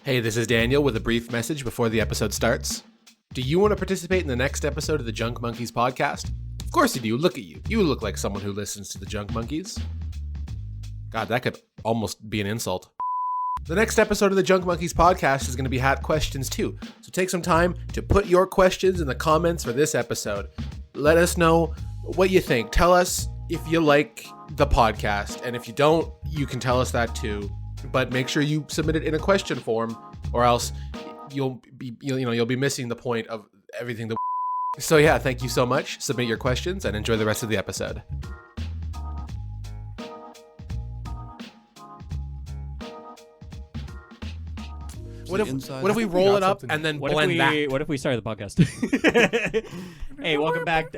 Hey, this is Daniel with a brief message before the episode starts. Do you want to participate in the next episode of the Junk Monkeys podcast? Of course you do. Look at you. You look like someone who listens to the Junk Monkeys. God, that could almost be an insult. The next episode of the Junk Monkeys podcast is going to be Hat Questions too. So take some time to put your questions in the comments for this episot. Let us know what you think. Tell us if you like the podcast, and if you don't, you can tell us that too. But make sure you submit it in a question form, or else you'll be missing the point of everything. So yeah, thank you so much. Submit your questions and enjoy the rest of the episode. What if we roll it up and then blend that? What if we started the podcast? Hey, welcome back.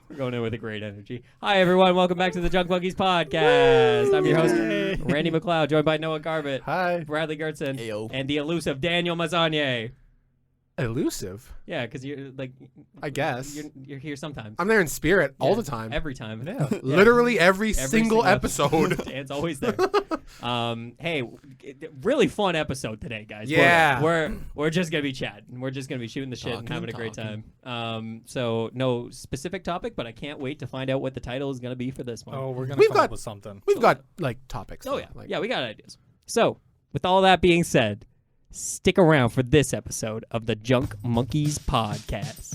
We're going in with a great energy. Hi, everyone. Welcome back to the Junk Monkeys podcast. I'm your host, Randy McLeod, joined by Noah Garbutt. Hi. Bradley Gertzen. Heyo. And the elusive Daniel Mosionier. Elusive? Yeah, because you're like... I guess. You're here sometimes. I'm there in spirit all the time. Every time. Yeah. Literally every single episode. Dan's always there. Hey, really fun episode today, guys. Yeah. We're just going to be chatting. We're just going to be shooting the shit and having a great time. So no specific topic, but I can't wait to find out what the title is going to be for this one. Oh, we're going to come up with something. We've got, topics. Oh, yeah. Yeah, we got ideas. So, with all that being said, stick around for this episode of the Junk Monkeys podcast.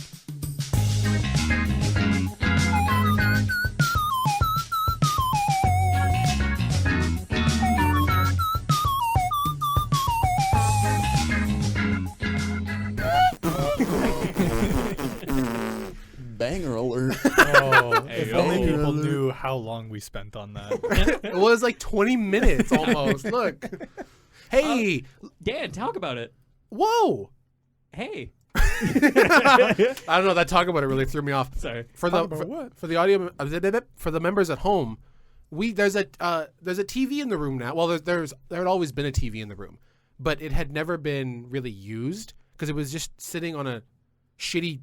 Banger alert. Oh, Hey, if only yo. people knew how long we spent on that. It was like 20 minutes almost. Look. Hey. Dan, talk about it. Whoa. Hey. I don't know. That talk about it really threw me off. Sorry. For the audio, for the members at home, there's a TV in the room now. Well, there had always been a TV in the room, but it had never been really used because it was just sitting on a shitty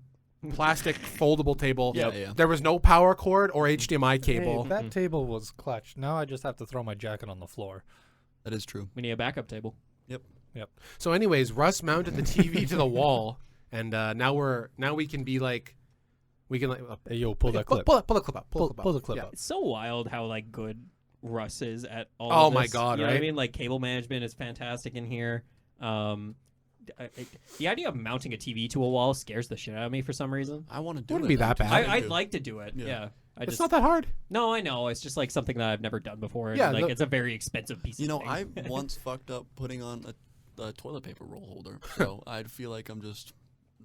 plastic foldable table. Yeah. There was no power cord or HDMI cable. Hey, that table was clutch. Now I just have to throw my jacket on the floor. That is true. We need a backup table. Yep. So, anyways, Russ mounted the TV to the wall, and now we can be like, Hey, yo, pull that clip. Pull the clip up. Pull the clip Yeah. up. It's so wild how good Russ is at all Oh of my this. God, You know what I right? mean? Like cable management is fantastic in here. The idea of mounting a TV to a wall scares the shit out of me for some reason. I want to do Wouldn't it. be that bad. I'd like to do it. Yeah. It's not that hard. No, I know. It's just like something that I've never done before. Yeah, And, it's a very expensive piece You of know, thing. I once fucked up putting on a toilet paper roll holder, so I feel like I'm just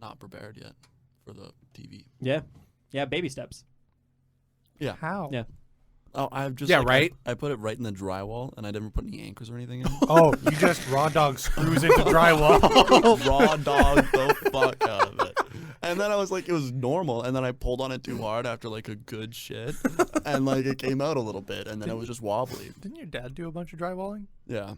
not prepared yet for the TV. Yeah. Yeah, baby steps. Yeah. How? Yeah. Oh, I've just right. I put it right in the drywall, and I didn't put any anchors or anything in. Oh, you just raw dog screws into drywall. Raw dog the fuck out of it. And then I was like, it was normal, and then I pulled on it too hard after a good shit, and it came out a little bit, and then it was just wobbly. Didn't your dad do a bunch of drywalling? Yeah.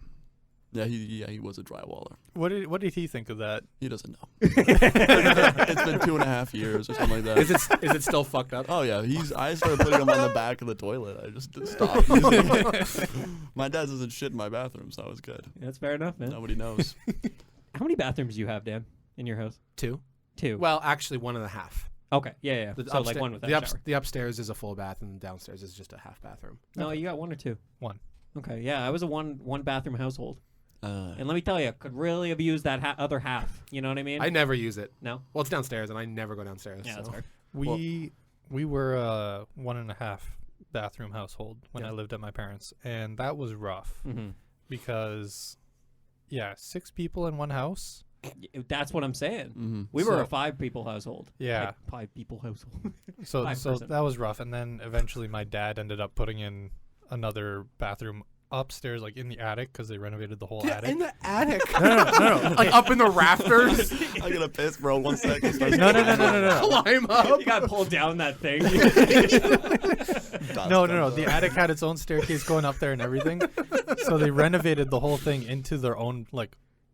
He was a drywaller. What did he think of that? He doesn't know. It's been 2.5 years or something like that. Is it still fucked up? Oh yeah, I started putting him on the back of the toilet. I just stopped using it. My dad doesn't shit in my bathroom, so it was good. That's fair enough, man. Nobody knows. How many bathrooms do you have, Dan, in your house? Two. Two. Well, actually, 1.5. Okay. Yeah. So one with that shower. The upstairs is a full bath, and the downstairs is just a half bathroom. No, you got one or two? One. Okay. Yeah, I was a one bathroom household. And let me tell you, could really have used that other half. You know what I mean? I never use it. No? Well, it's downstairs, and I never go downstairs. Yeah, that's fair. We were a 1.5 bathroom household when Yeah. I lived at my parents', and that was rough because, 6 people in one house. That's what I'm saying. Mm-hmm. We were a 5-people household. Yeah. 5-people household. So 5-person. that was rough, and then eventually my dad ended up putting in another bathroom upstairs, in the attic, because they renovated the whole attic. In the attic. No. Up in the rafters. I'm gonna piss, bro. 1 second. No. Climb up. You got to pull down that thing. No. The attic had its own staircase going up there and everything. So they renovated the whole thing into their own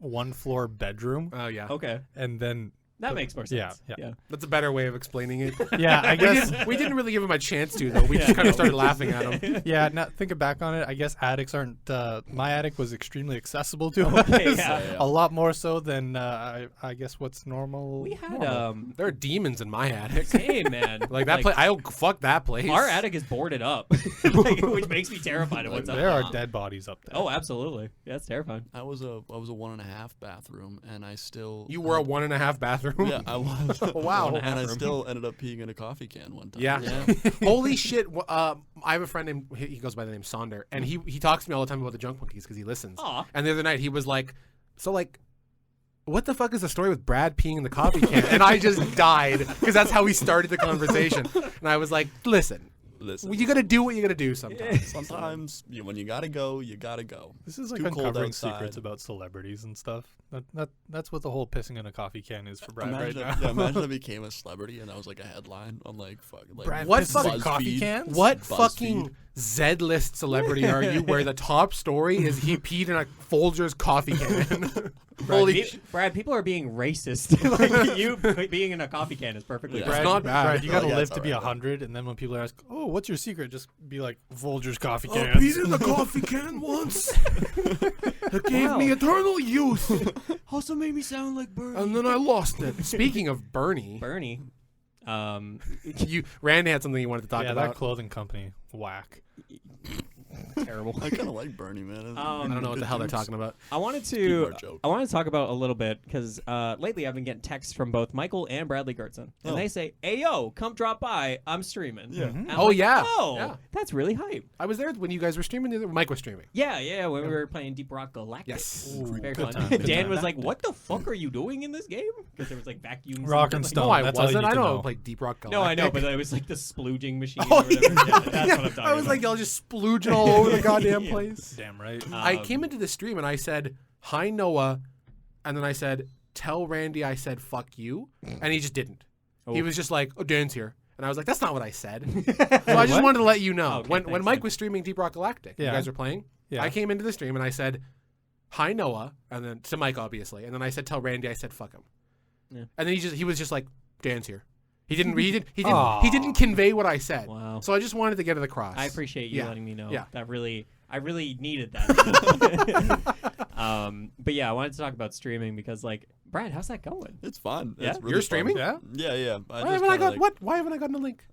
1-floor bedroom, Oh yeah. Okay. and then That makes more sense. Yeah. That's a better way of explaining it. Yeah, I guess. We didn't really give him a chance to, though. We just kind of started laughing at him. Yeah, now thinking back on it, I guess attics aren't. My attic was extremely accessible to Okay, us. yeah. A lot more so than I guess what's normal. We had There are demons in my attic. same man. Like that place. Fuck that place. Our attic is boarded up, which makes me terrified of what's up There there. are dead bodies up there. Oh, absolutely. Yeah, it's terrifying. I was a 1.5 bathroom, and I still. You were a 1.5 bathroom? Yeah, I was. Wow. One and a half And I room. still ended up peeing in a coffee can one time. Yeah. Holy shit. I have a friend named, he goes by the name Sonder, and he talks to me all the time about the Junk Monkeys because he listens. Aw. And the other night he was like, so like, what the fuck is the story with Brad peeing in the coffee can? And I just died because that's how we started the conversation. And I was like, listen, you got to do what you got to do sometimes. Sometimes when you gotta go, you gotta go. This is like Too cold uncovering outside. secrets about celebrities and stuff. That's what the whole pissing in a coffee can is for Brad Imagine, right if, now. imagine I became a celebrity and that was like a headline on like fucking like Brad What pisses fucking in coffee BuzzFeed. cans? What BuzzFeed. fucking Z-list celebrity are you where the top story is he peed in a Folgers coffee can? Holy Brad, people are being racist. Like, you being in a coffee can is perfectly Yeah. fine. It's not bad. Brad, you gotta Oh, yeah, live it's to be alright, 100, and then when people ask, "Oh, what's your secret?" just be like Folgers coffee I cans. peed in the coffee can once. It gave me eternal youth, Also made me sound like Bernie. and then I lost it. Speaking of Bernie, Bernie. Randy had something you wanted to talk Yeah, about. that clothing company, whack. Terrible. I kind of like Bernie, man. I don't know what the hell they're talking about. I wanted Humor to joke. talk about a little bit because lately I've been getting texts from both Michael and Bradley Gertzen, and Oh. they say, "Hey yo, come drop by. I'm streaming." Yeah. And I'm Oh, like, yeah. Oh, Yeah. that's really hype. I was there when you guys were streaming. Mike was streaming. Yeah, when we were playing Deep Rock Galactic. Yes. Ooh, Very good fun. time, good Dan time. was like, "What the fuck are you doing in this game?" Because there was like vacuums. Rock and like- stone. No, I That's all you wasn't. need I to know. know. Like Deep Rock Galactic. No, I know, but it was like the splooging machine. Oh, or whatever. yeah. Yeah, that's what I'm talking I was about. like, y'all just splooging all over the goddamn Yeah. place. Damn right. I came into the stream and I said, "Hi, Noah," and then I said, "Tell Randy I said fuck you," and he just didn't. He Oh. was just like, "Oh, Dan's here," and I was like, "That's not what I said." So I just wanted to let you know Okay, when thanks, Mike man. was streaming Deep Rock Galactic, you Yeah. guys were playing. Yeah. I came into the stream and I said, "Hi, Noah," and then to Mike obviously, and then I said, "Tell Randy I said fuck him," Yeah. and then he was just like, "Dan's here." He didn't Aw. he didn't convey what I said. Wow. So I just wanted to get it across. I appreciate you Yeah. letting me know. Yeah. I really needed that. But yeah, I wanted to talk about streaming because, like, Brad, how's that going? It's fun. Yeah? It's really You're fun. streaming? Yeah. Yeah. Why haven't I got what? Why haven't I gotten a link?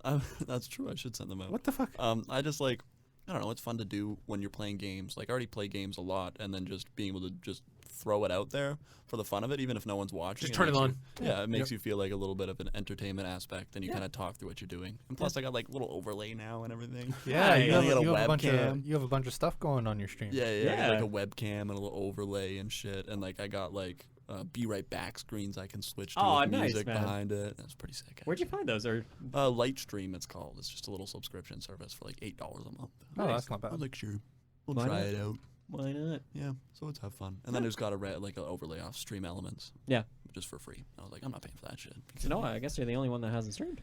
That's true. I should send them out. What the fuck? I just like, I don't know. It's fun to do when you're playing games. Like I already play games a lot, and then just being able to just throw it out there for the fun of it, even if no one's watching. Just turn it makes on. you- yeah, it makes you feel like a little bit of an entertainment aspect, and you kind of talk through what you're doing. And plus, I got like little overlay now and everything. Yeah, Nice. you have, You got a you have a bunch of webcam. you have a bunch of stuff going on your stream. Yeah, I Yeah. got like a webcam and a little overlay and shit, and like I got like be right back screens I can switch to Aw, with nice, music man. behind it. That's pretty sick. Where'd you find those? Or Lightstream, it's called. It's just a little subscription service for like $8 a month. Oh, that's not I was bad. like, sure, we'll Why try not? it out. why not? Yeah, so it's have fun. And then there's got a like an overlay off Stream Elements. Yeah. Just for free. I was like, I'm not paying for that shit. So no, I guess you're the only one that hasn't streamed.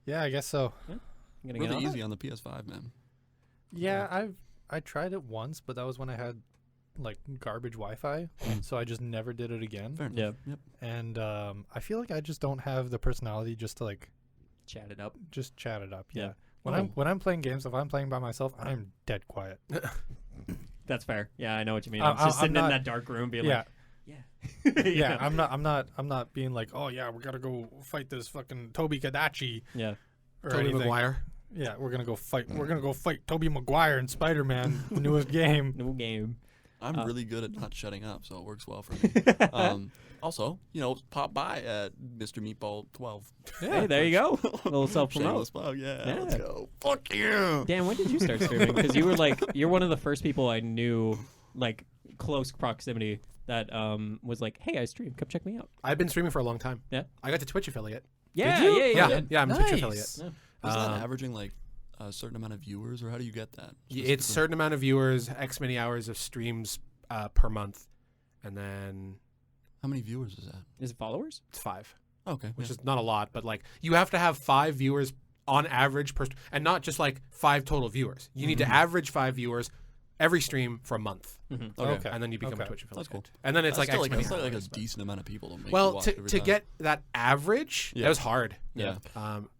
Yeah, I guess so. I'm gonna get Really on that. easy on the PS5, man. Yeah, I tried it once, but that was when I had like garbage Wi-Fi, so I just never did it again. Fair enough. Yeah. Yep. And I feel like I just don't have the personality just to like Chat it up. just chat it up. Yeah. Yeah. When I'm playing games, if I'm playing by myself, I'm dead quiet. That's fair. Yeah, I know what you mean. I- I'm just I'm sitting in not- that dark room being Yeah. like, yeah. Yeah, I'm not being like, oh yeah, we gotta go fight this fucking Toby Kadachi Yeah. or Tobey anything. Maguire. Yeah, we're gonna go fight Toby Maguire in Spider-Man, the newest game. No game. I'm Uh, really good at not shutting up, so it works well for me. Also, pop by at Mr. Meatball 12. Hey, there you go. A little self-promote. Shameless plug, yeah. Let's Yeah. go. Fuck you. Dan, when did you start streaming? Because you were like, you're one of the first people I knew, like, close proximity that was like, hey, I stream. Come check me out. I've been streaming for a long time. Yeah. I got to Twitch affiliate. Yeah, you? Yeah, I'm a Twitch Nice. affiliate. Yeah. Is that Um, averaging like a certain amount of viewers, or how do you get that? It's specifically? certain amount of viewers, X many hours of streams per month, and then How many viewers is that? Is it followers? it's 5, Okay. which yeah. is not a lot, but like you have to have 5 viewers on average per, and not just like 5 total viewers. You need to average 5 viewers every stream for a month, Okay. and then you become a Okay. Twitch affiliate. That's cool. And then it's That's like still X like, many that's like a hours, but- decent amount of people to make you Well, watch to every to time. get that average, Yeah. it was hard. Yeah.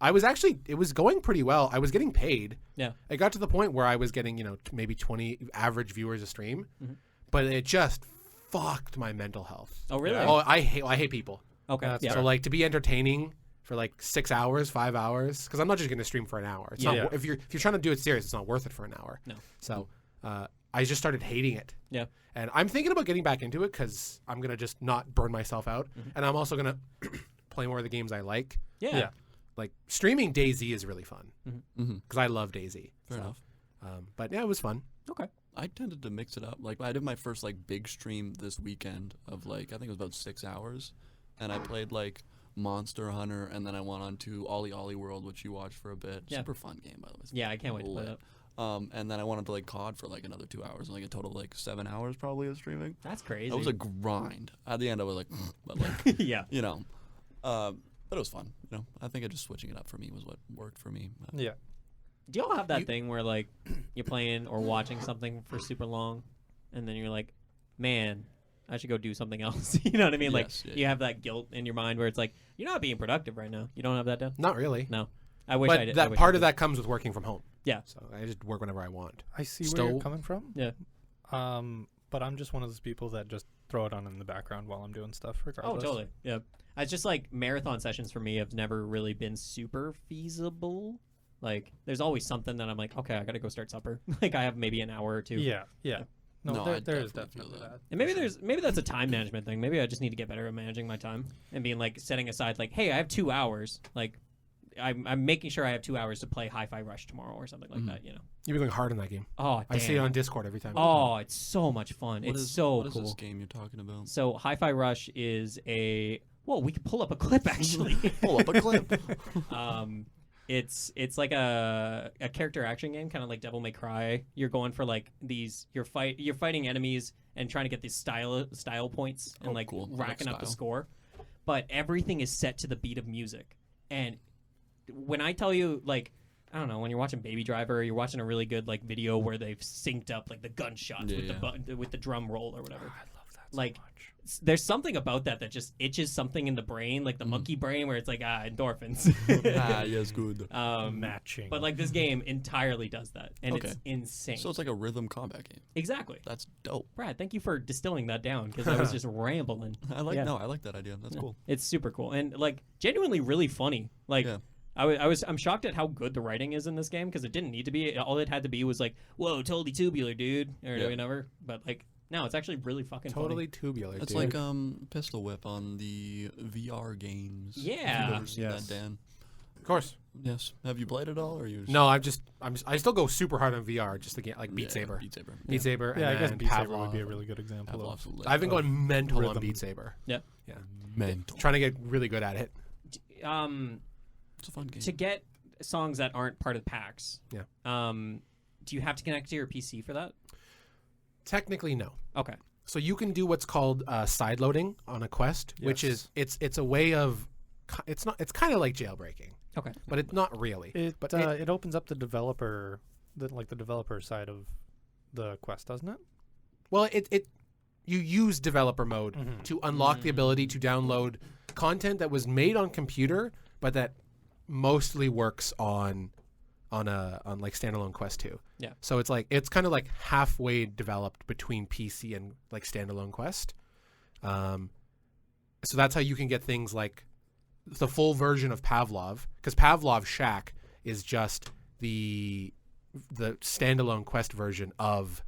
It was going pretty well. I was getting paid. Yeah. It got to the point where I was getting, maybe 20 average viewers a stream, but it just fucked my mental health. Oh, really? Oh, I hate people. Okay. That's Yeah. So like to be entertaining for like 6 hours, 5 hours, because I'm not just going to stream for an hour. It's not Yeah. if you're trying to do it serious, it's not worth it for an hour. No. So I just started hating it. Yeah. And I'm thinking about getting back into it because I'm gonna just not burn myself out, and I'm also gonna play more of the games I like. Yeah. Yeah. Like streaming DayZ is really fun Mm-hmm. because I love DayZ. Fair enough. But yeah, it was fun. Okay. I tended to mix it up. Like I did my first like big stream this weekend of like I think it was about 6 hours, and I played like Monster Hunter, and then I went on to Ollie Ollie World, which you watched for a bit. Yeah. Super fun game, by the way. It's Yeah, I can't wait to play lit. that. And then I went on to like COD for like another 2 hours, like a total of like 7 hours probably of streaming. That's crazy. It was a grind. At the end, I was like, but like, yeah. but it was fun. I think just switching it up for me was what worked for me. Yeah. Do y'all have that thing where like you're playing or watching something for super long, and then you're like, man, I should go do something else. You know what I mean? Like Yes, yeah, you have that guilt in your mind where it's like you're not being productive right now. You don't have that down? Not really. No. I wish But I did. that part of that comes with working from home. Yeah. So I just work whenever I want. I see where Still- you're coming from. Yeah. But I'm just one of those people that just throw it on in the background while I'm doing stuff, regardless. Oh, totally. Yeah. It's just like marathon sessions for me have never really been super feasible. Like, there's always something that I'm like, okay, I gotta go start supper. Like, I have maybe an hour or two. Yeah. Yeah. No, No, there, I there is definitely feel definitely that. And maybe that's a time management thing. Maybe I just need to get better at managing my time and being like setting aside like, hey, I have 2 hours. Like, I'm making sure I have 2 hours to play Hi-Fi Rush tomorrow or something like that. You've been going hard in that game. Oh, damn. I see it on Discord every time. Oh, it's so much fun. What It's is- so what is cool. this game you're talking about? So Hi-Fi Rush is we could pull up a clip actually. Pull up a clip. It's like a character action game, kind of like Devil May Cry. You're going for like you're fighting enemies and trying to get these style points and Oh, like cool. I like racking up the style. score. But everything is set to the beat of music. And when I tell you, like, I don't know, when you're watching Baby Driver, you're watching a really good like video where they've synced up like the gunshots with the drum roll or whatever. I love that Like, so much. There's something about that just itches something in the brain, like the monkey brain, where it's like endorphins. Yes, good. Matching. But like this game entirely does that, and it's Okay. insane. So it's like a rhythm combat game. Exactly. That's dope. Brad, thank you for distilling that down because I was just rambling. I like Yeah. I like that idea. That's cool. It's super cool and like genuinely really funny. Like Yeah. I'm shocked at how good the writing is in this game because it didn't need to be. All it had to be was like, whoa, totally tubular, dude, or Yeah. whatever. But like, no, it's actually really fucking Totally funny. tubular. It's dude. like Pistol Whip on the VR games. If Yeah. you've ever seen Yes. that, Dan. Of course. Yes. Have you played it all, or you? No, I still go super hard on VR just to get like Beat Saber. Beat Saber. Beat Saber. yeah, I and guess then Beat Saber Pavlov. would be a really good example of. Pavlov's lit. I've been going mental on rhythm. Beat Saber. Yeah. Yeah. mental. Trying to get really good at it. It's a fun game. To get songs that aren't part of packs. Yeah. Do you have to connect to your PC for that? Technically, no. Okay. So you can do what's called side loading on a quest, which is it's a way of it's kind of like jailbreaking, Okay. but it's not really. But it opens up the developer side of the quest, doesn't it? Well, it you use developer mode to unlock the ability to download content that was made on computer, but that mostly works on like standalone Quest 2. Yeah. So it's kind of like halfway developed between PC and like standalone Quest. So that's how you can get things like the full version of Pavlov, because Pavlov Shack is just the standalone Quest version of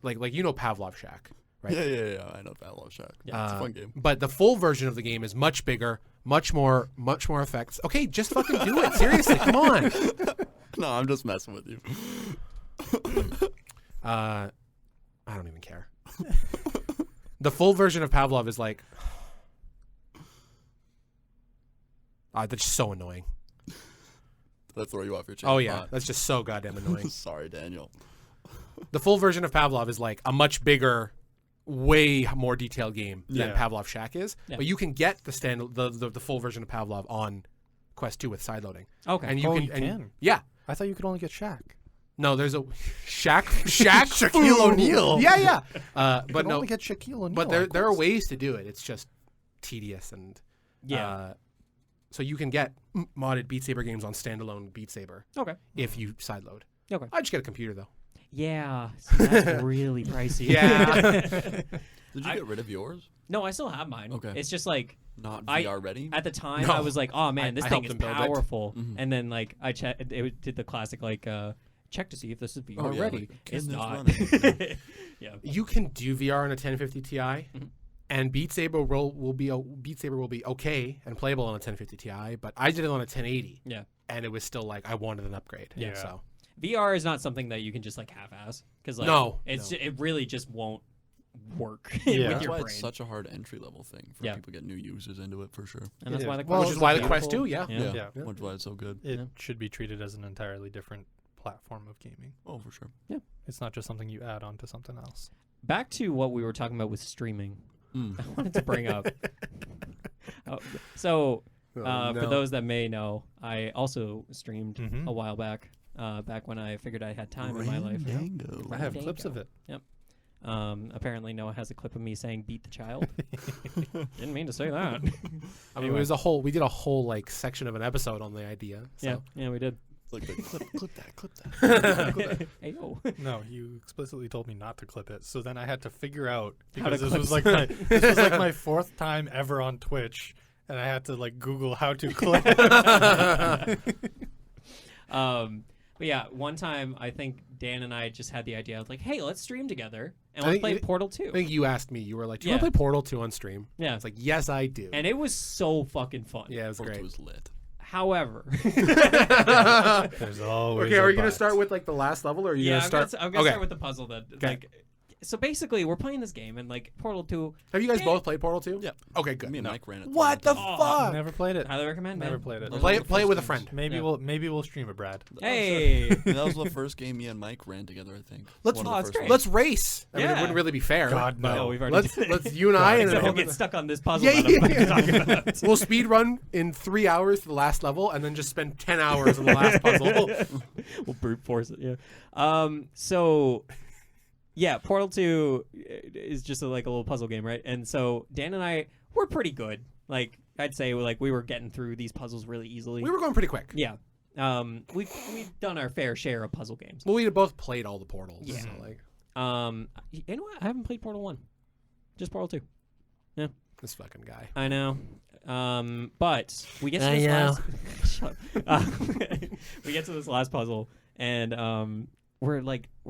like Pavlov Shack, right? Yeah. I know Battle Shack. Yeah, it's a fun game. But the full version of the game is much bigger, much more effects. Okay, just fucking do it. Seriously, come on. No, I'm just messing with you. I don't even care. The full version of Pavlov is like, that's just so annoying. That throw you off your chain. Oh yeah, that's just so goddamn annoying. Sorry, Daniel. The full version of Pavlov is like a much bigger, way more detailed game than Yeah. Pavlov Shack is. Yeah. But you can get the full version of Pavlov on Quest 2 with sideloading. Okay. And you Oh, can, you can? yeah. I thought you could only get Shack. No, there's a Shaq Shaquille O'Neal. Yeah. But But no, only get Shaquille O'Neal. but there are ways to do it. It's just tedious and so you can get modded Beat Saber games on standalone Beat Saber Okay. if you sideload. Okay. I just get a computer though. Yeah. So that's really pricey. Yeah. Did you get rid of yours? No, I still have mine. Okay. It's just like Not I- VR ready? at the time No. I was like, oh man, this I thing helped is him build it. powerful. Mhm. And then like I did the classic like check to see if this is VR Oh, yeah, ready. like, can It's this not. run it? Yeah. You can do VR on a 1050 Ti, Mhm. and Beat Saber will be okay and playable on a 1050 Ti. But I did it on a 1080. Yeah. And it was still like I wanted an upgrade. Yeah. So VR is not something that you can just like half-ass because like No, it's no. it really just won't work Yeah. with That's your why brain. it's such a hard entry level thing for Yeah. people to get new users into it for sure. And that's It why is. the Well, Quest which is why the Quest beautiful. 2, yeah. Yeah. Which is why it's so good. It Yeah. should be treated as an entirely different platform of gaming. Oh, for sure. It's not just something you add on to something else. Back to what we were talking about with streaming. Mm. I wanted to bring up. So for those that may know, I also streamed Mhm. a while back. Back when I figured I had time in my life. Randango. I have There you clips go. of it. Apparently Noah has a clip of me saying "beat the child." Didn't mean to say that. I mean, Anyway. it was we did a whole like section of an episode on the idea. So. Yeah, we did. Like, clip that. Hey yo. No, you explicitly told me not to clip it. So then I had to figure out How to because this clip was like this was like my fourth time ever on Twitch, and I had to like Google how to clip. But yeah, one time I think Dan and I just had the idea of like, hey, let's stream together and I let's think play you- Portal 2. I think you asked me. You were like, "Do you Yeah. want to play Portal 2 on stream?" Yeah. It's like, "Yes, I do." And it was so fucking fun. yeah, it was Portal great. 2 was lit. However, There's always Okay, a are you gonna but. start with like the last level, or are you yeah, gonna start? I'm gonna okay. start with the puzzle that Okay. like. So basically, we're playing this game and like Portal 2. Have you guys Yeah. both played Portal 2? Yeah. Okay, good. Me and No. Mike ran it. What the Oh, fuck? Never played it. Highly recommend. Never man. played it. Those Play were it. the Play it first with a games. friend. Maybe Yeah. we'll stream it, Brad. Hey. That was the first game me and Mike ran together, I think. Let's- One of Oh, the it's first great. ones. Let's race. I mean, it Yeah. wouldn't really be fair. God, but no. we've already Let's did it. let's you and I and So we'll then get stuck on this puzzle. Yeah, that I'm about to yeah. talk about. we'll speed run in 3 hours to the last level, and then just spend 10 hours on the last puzzle. We'll brute force it. Yeah. So. Yeah, Portal 2 is just like a little puzzle game, right? And so Dan and I were pretty good. Like I'd say, like we were getting through these puzzles really easily. We were going pretty quick. Yeah. We've done our fair share of puzzle games. Well, we had both played all the portals. Yeah. So like, You know what? I haven't played Portal 1. Just Portal 2. this fucking guy. I know. But we get to I this know. last Shut up. We get to this last puzzle and we're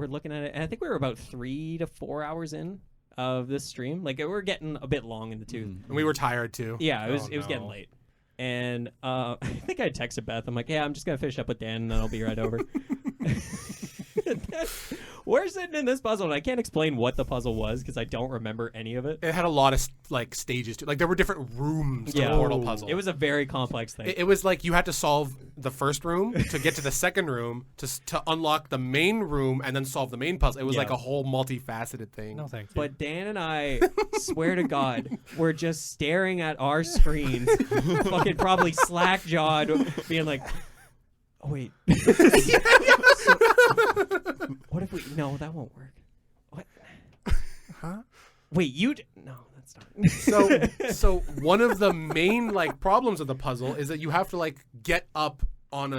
looking at it and I think we were about 3 to 4 hours in of this stream. Like we're getting a bit long in the tooth. Mhm. And we were tired too. Yeah, it was Oh, it was getting no. late. And I think I texted Beth. I'm like, yeah, I'm just gonna finish up with Dan and then I'll be right over. We're sitting in this puzzle and I can't explain what the puzzle was because I don't remember any of it. It had a lot of like stages too. Like there were different rooms to Yeah. the portal Oh. puzzle. It was a very complex thing. It was like you had to solve the first room to get to the second room to unlock the main room and then solve the main puzzle. It was Yeah. like a whole multifaceted thing. No, thank you. But Dan and I, swear to God, we're just staring at our screens, fucking probably slack-jawed, being like, oh, wait. What if we... No, that won't work. What? Huh? Wait, no, that's not... So one of the main like problems of the puzzle is that you have to like get up on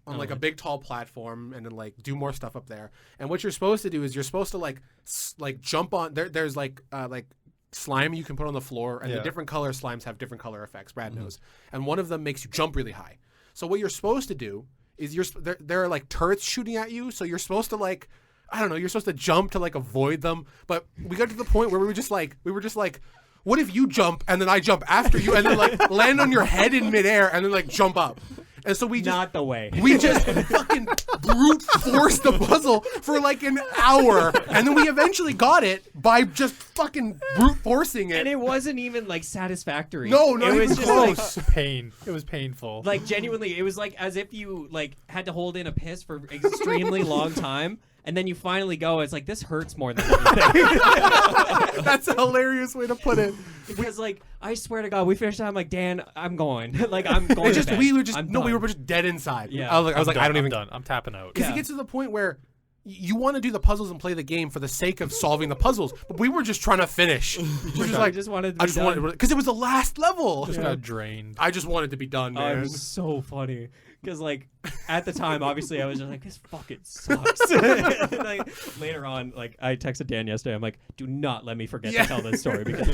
like a big tall platform and then like do more stuff up there. And what you're supposed to do is you're supposed to like jump on there's like slime you can put on the floor, and the Yeah. different color slimes have different color effects. Brad knows. And one of them makes you jump really high. So what you're supposed to do is there are like turrets shooting at you, so you're supposed to like, I don't know, you're supposed to jump to like avoid them. But we got to the point where we were just like, what if you jump and then I jump after you and then like land on your head in midair and then like jump up? And so we just Not the way. we just fucking brute forced the puzzle for like an hour, and then we eventually got it by just fucking brute forcing it. And it wasn't even, like, satisfactory. No, not it was even just, close. pain. It was painful. Like, genuinely, it was like as if you, like, had to hold in a piss for extremely long time, and then you finally go, it's like, this hurts more than anything. That's a hilarious way to put it. Because, like, I swear to God, we finished it. I'm like, Dan, I'm going. Like, I'm going. It just to bed. we were just I'm we done. were just dead inside. Yeah. I was like, I don't I'm even. done. I'm tapping out. Because Yeah. it gets to the point where you want to do the puzzles and play the game for the sake of solving the puzzles, but we were just trying to finish. We're just I just wanted to be done. because it was the last level. Just got drained. I just wanted to be done, Oh, man. it was so funny. Because, like, at the time, obviously, I was just like, this fucking sucks. Like, later on, like, I texted Dan yesterday. I'm like, do not let me forget to tell this story because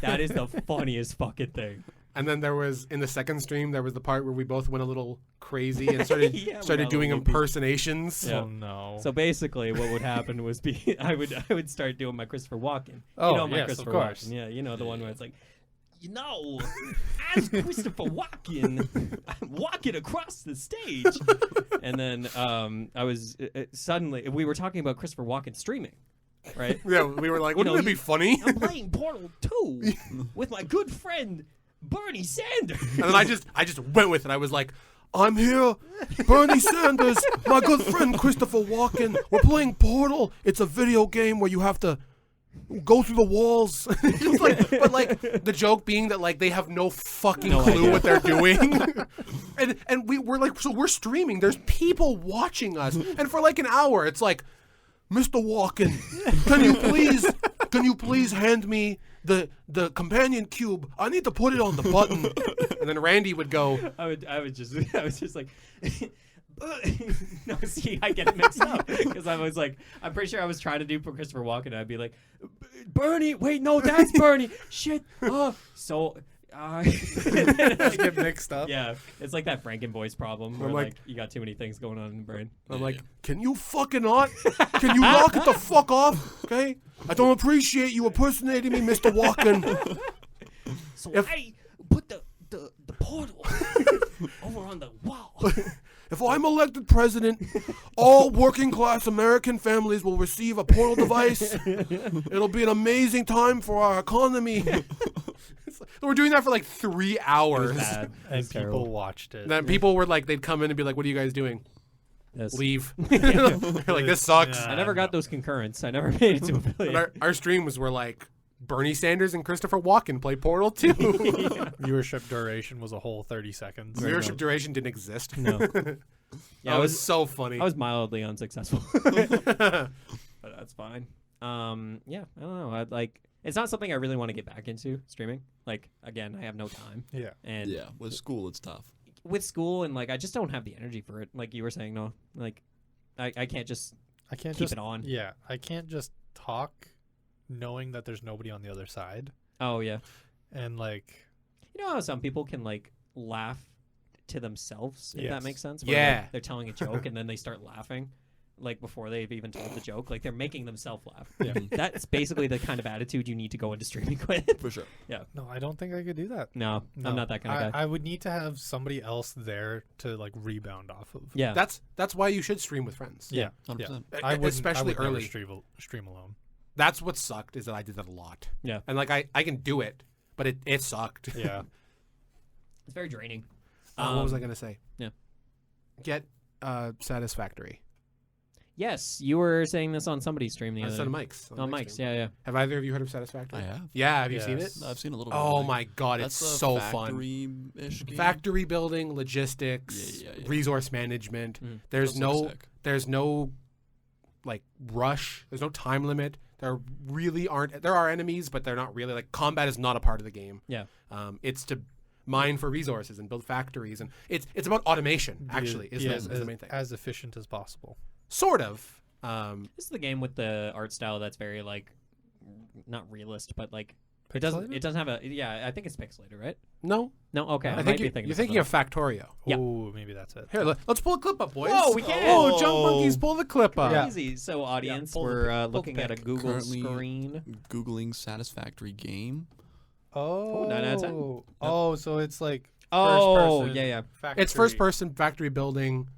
that is the funniest fucking thing. And then there was, in the second stream, there was the part where we both went a little crazy and started started doing impersonations. Yeah. Oh no. So basically, what would happen was I would start doing my Christopher Walken. Oh, you know my yes, Christopher of course. Walken. Yeah, you know the one where it's like, as Christopher Walken, I'm walking across the stage. And then I was suddenly, we were talking about Christopher Walken streaming, right? Yeah, we were like, wouldn't it be funny? I'm playing Portal 2 with my good friend Bernie Sanders. And then I just went with it. I was like, I'm here, Bernie Sanders, my good friend Christopher Walken. We're playing Portal. It's a video game where you have to go through the walls. Just like, but like the joke being that like they have no fucking clue idea. what they're doing. and we're like, so we're streaming. There's people watching us, and for like an hour, it's like, Mr. Walken, can you please hand me the companion cube? I need to put it on the button. And then Randy would go. I was just like, no, see, I get it mixed up because I was like, I'm pretty sure I was trying to do for Christopher Walken. I'd be like, Bernie, wait, no, that's Bernie. Shit. So. Just get mixed up. Yeah, it's like that Frankenvoice problem where like you got too many things going on in the brain. I'm like, can you fucking not? Can you knock it the fuck off? Okay? I don't appreciate you impersonating me, Mr. Walken. So I put the portal over on the wall. If I'm elected president, all working class American families will receive a portal device. It'll be an amazing time for our economy. We're doing that for like 3 hours. And people watched it. And then people were like, they'd come in and be like, what are you guys doing? Yes. Leave. They're like, this sucks. Yeah. I never got those concurrents. I never made it to a billion. And our streams were like, Bernie Sanders and Christopher Walken play Portal 2. Viewership duration was a whole 30 seconds. Viewership duration didn't exist. No. Yeah, That was so funny. I was mildly unsuccessful. But that's fine. Yeah, I don't know. It's not something I really want to get back into, streaming. Like, again, I have no time. Yeah. And Yeah, with school it's tough. with school and like I just don't have the energy for it. Like you were saying, no. Like I can't just keep it on. Yeah, I can't just talk knowing that there's nobody on the other side. Oh yeah. And like, You know how some people can like laugh to themselves, if that Yes. makes sense? Where, Yeah. like, they're telling a joke and then they start laughing, like before they've even told the joke. Like they're making themselves laugh. Yeah. That's basically the kind of attitude you need to go into streaming with. For sure. no, I don't think I could do that. No, No, I'm not that kind of guy. I would need to have somebody else there to like rebound off of. Yeah. That's why you should stream with friends. Yeah. 100%. I would Especially never early. stream alone. That's what sucked is that I did that a lot. Yeah. And like I can do it, but it sucked. Yeah. It's very draining. What was I gonna say? Yeah. Get Satisfactory. Yes, you were saying this on somebody's stream the On other Son of day. Mike's. On Mike's, yeah. Have either of you heard of Satisfactory? I have. Yeah, have you seen it? Yes. I've seen a little bit. Oh of it. my god, That's it's a so fun. factory-ish game? Factory building, logistics, Yeah. resource management. Mm. There's Those look no sick. there's no like rush. There's no time limit. There are enemies, but they're not really like combat is not a part of the game. Yeah. It's to mine for resources and build factories, and it's about automation. Actually, is the main thing. As efficient as possible. Sort of. This is the game with the art style that's very like not realist, but like it doesn't have a I think it's pixelated, right? No, No, okay. I might think be you're thinking of Factorio. Yeah. Oh, maybe that's it. Here, let's pull a clip up, boys. Whoa, we can. Oh, Junk Monkeys, pull the clip up. Yeah. Crazy. So, audience, pull the we're pull the looking at a pic. Google Currently- screen. Googling satisfactory game. Oh. 9 out of 10. Oh, so it's like Oh, first person yeah. factory. It's first person factory building.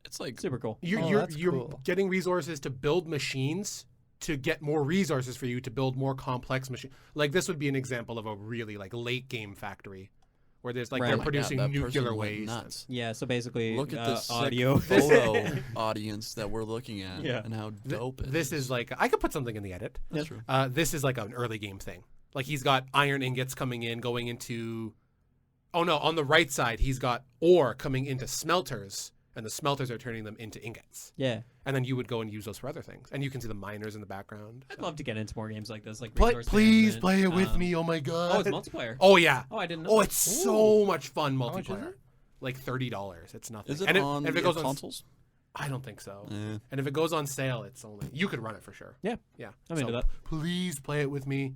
It's like Super cool. You're that's cool. getting resources to build machines to get more resources for you to build more complex machines. Like this would be an example of a really like late game factory where there's like Right. they're Oh my God, producing that person nuclear went waste. nuts. Yeah, so basically, Look at this audio. photo audience that we're looking at Yeah. and how dope it This is like I could put something in the edit. That's true. This is like an early game thing. Like he's got iron ingots coming in, going into. Oh no! On the right side, he's got ore coming into smelters, and the smelters are turning them into ingots. Yeah. And then you would go and use those for other things. And you can see the miners in the background. I'd love to get into more games like this, like Play, resource please management. play it with me. Oh my god. Oh, it's multiplayer. Oh yeah. Oh, I didn't know. Oh, it's so much fun much is multiplayer. it? Like $30. It's nothing. Is it and on if the it goes consoles? I don't think so. Eh. And if it goes on sale, it's only you could run it for sure. Yeah. Yeah. I'm into that. Please play it with me.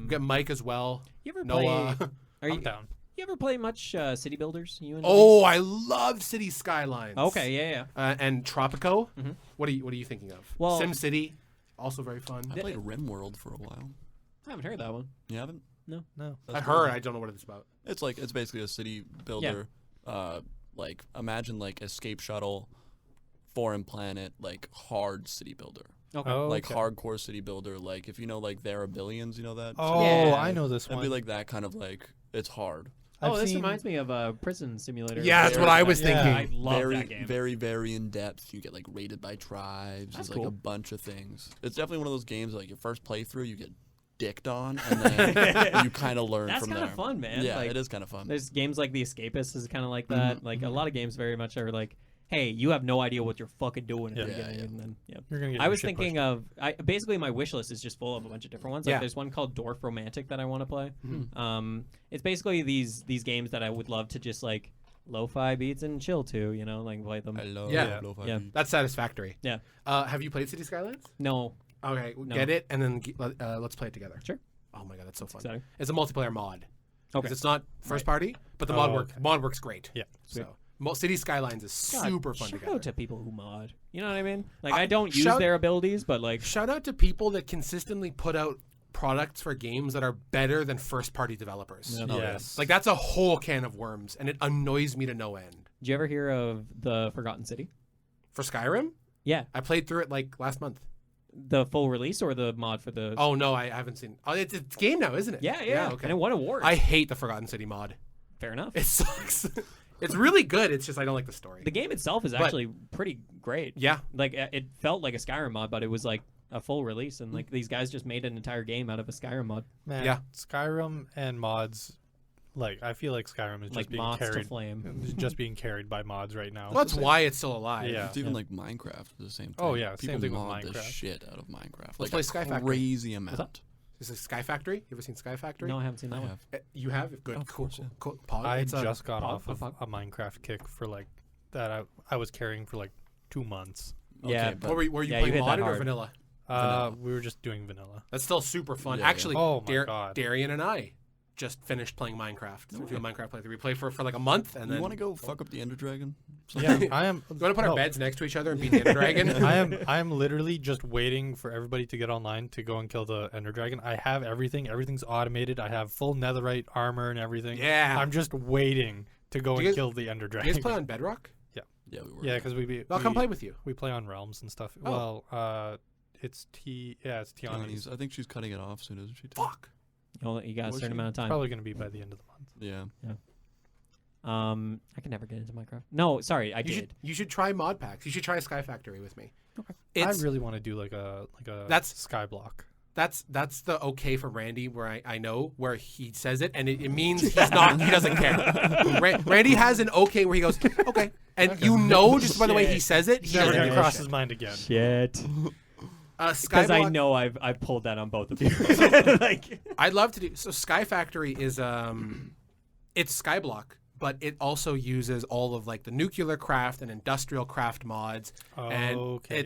Get Mike as well. You ever Noah. play? Are I'm you down. You ever play much City Builders? You and Oh, I love City Skylines. Okay, yeah. And Tropico. Mhm. What are you thinking of? Well- Sim City, also very fun. I played RimWorld for a while. I haven't heard that one. You haven't? No. That's I cool. heard. I don't know what it's about. It's basically a city builder. Like imagine like Escape Shuttle, Foreign Planet, like hard city builder. Okay. Oh, Like okay. hardcore city builder. Like if you know like There Are Billions, you know that? Oh, Yeah. I know this It'd one. be like that kind of like it's hard. Oh, I've this seen- reminds me of a prison simulator. Yeah, that's what I was Yeah. thinking. I love very, that game. very, very in depth. You get like rated by tribes. That's There's like cool. a bunch of things. It's definitely one of those games like your first playthrough, you get dicked on, and then you kind of learn That's from kind there. of fun, man. Yeah, Like, it is kind of fun. There's games like The Escapist is kind of like that. Mhm, Like a lot of games very much are like, hey, you have no idea what you're fucking doing Yeah. at the beginning, Yeah. and then You're gonna get I your was shit thinking pushed. of basically my wish list is just full of a bunch of different ones. Like Yeah. there's one called Dwarf Romantic that I want to play. Mhm. It's basically these games that I would love to just like lo-fi beats and chill to, you know, like play them. I love Yeah. lo-fi Yeah. beats. That's satisfactory. Yeah. Have you played City Skylines? No, Okay, No. get it, and then let's play it together. Sure. Oh my god, that's so fun. exciting. It's a multiplayer mod. Okay. 'Cause it's not first Right. party, but the Oh, okay. mod works great. Yeah. Sweet. So City Skylines is God, super fun shout together. out to people who mod. You know what I mean? Like I don't use shout- their abilities, but like Shout out to people that consistently put out products for games that are better than first party developers. Yeah. Oh, yeah. Yes. Like that's a whole can of worms, and it annoys me to no end. did you ever hear of the Forgotten City? For Skyrim, Yeah, I played through it like last month. the full release or the mod for the. Oh no, I haven't seen. Oh, it's game now, isn't it? Yeah. Okay. And it won awards. I hate the Forgotten City mod. Fair enough. It sucks. It's really good. It's just I don't like the story. The game itself is actually pretty great. Yeah. Like it felt like a Skyrim mod, but it was like a full release, and like these guys just made an entire game out of a Skyrim mod, Man, Yeah. Skyrim and mods, like I feel like Skyrim is just like being moths to carried, flame. just being carried by mods right now. Well, that's why it's still alive. Yeah. It's even like Minecraft at the same time. Oh, yeah, people same thing with mod the Minecraft. shit out of Minecraft. Let's like play a Sky Factory. crazy amount. Is it Sky Factory? You ever seen Sky Factory? No, I haven't seen I that one. have. You have? Good. Of Cool. course, yeah. Cool. Pog, I it's a- just got Pog- off of Pog- a Minecraft kick for like that. I was carrying for like 2 months. Yeah, Okay, but What were you Yeah, you playing hit that modded or hard. vanilla? Uh, we were just doing vanilla. That's still super fun. Yeah, yeah. Actually, Oh my God. Darian and I just finished playing Minecraft. No Through a way. Minecraft playthrough. We played for like a month, and you then want to go fuck up the Ender Dragon? Yeah, I am. You want to put our no, beds next to each other and beat the Ender Dragon? I am literally just waiting for everybody to get online to go and kill the Ender Dragon. I have everything. Everything's automated. I have full netherite armor and everything. Yeah. I'm just waiting to go Do and you guys- kill the Ender You Dragon. guys play on Bedrock? Yeah, we were. Yeah, because I'll come play with you. we play on Realms and stuff. Oh. Well, it's it's Tiani's. I think she's cutting it off soon, isn't she? too? Fuck. You got a Was certain she? amount of time. Probably gonna be by the end of the month. Yeah. I can never get into Minecraft. No, sorry, I You did. should try mod packs. You should try Sky Factory with me. Okay. It's, I really want to do like a That's- skyblock. that's the okay for Randy where I know where he says it and it means he doesn't care. Randy has an okay where he goes okay, and you know just by the way he Shit. says it, he Never doesn't gonna give a cross shit. his mind again. Shit. Skyblock, Because I know I've pulled that on both of you. Like, I'd love to do so. Sky Factory is it's Skyblock, but it also uses all of like the nuclear craft and industrial craft mods, and Okay.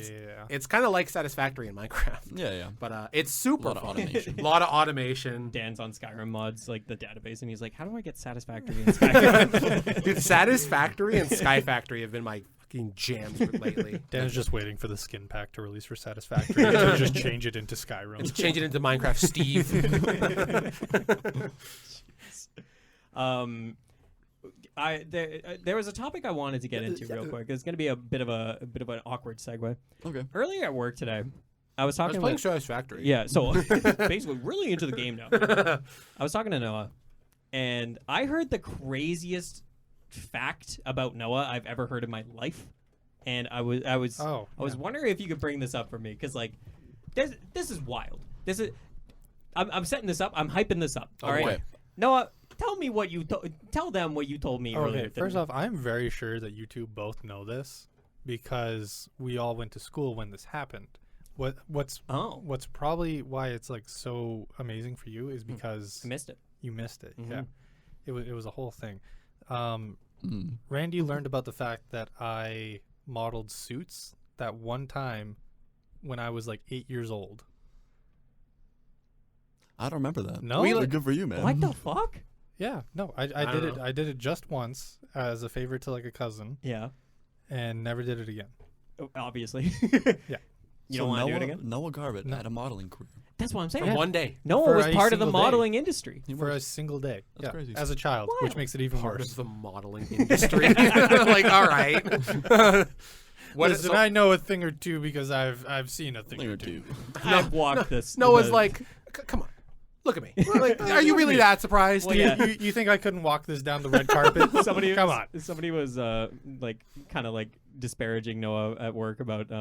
it's kind of like Satisfactory in Minecraft, Yeah, yeah. but it's super Lot of fun. automation. A lot of automation. Dan's on Skyrim mods, like the database, and he's like, "How do I get Satisfactory in Skyrim?" Dude, Satisfactory and Sky Factory have been my fucking jams lately. Dan's just waiting for the skin pack to release for Satisfactory to just change it into Skyrim. Let's change it into Minecraft Steve. There was a topic I wanted to get into real quick. It's going to be a bit of an awkward segue. Okay. Earlier at work today, I was I talking was playing with Satisfactory. yeah. So basically, really into the game now. I was talking to Noah, and I heard the craziest fact about Noah I've ever heard in my life, and I was wondering if you could bring this up for me because like this is wild. I'm setting this up. I'm hyping this up. Oh, All right. boy. Noah, tell me what you tell them what you told me earlier. Okay, first off, I'm very sure that you two both know this because we all went to school when this happened. What's probably why it's like so amazing for you is because I missed it. You missed it. Mm-hmm. Yeah, it was a whole thing. Randy learned about the fact that I modeled suits that one time when I was like 8 years old. I don't remember that. No? Good for you, man. What the fuck? Yeah, no, I did it. I did it just once as a favor to like a cousin, Yeah, and never did it again. obviously. Yeah. You don't want to do it again? Noah Garbutt No. had a modeling career. That's what I'm saying. For one day. Noah For was a part of the single day. modeling industry. For a single day. That's crazy. As a child, which Wild. makes it even Part worse. of the modeling industry. Like, all right. Listen, I know a thing or two because I've seen a thing or two. I've walked this. Noah's like, come on, look at me. Like, are you really that surprised? Well, yeah. You think I couldn't walk this down the red carpet? Come on. Somebody was like kind of like disparaging Noah at work about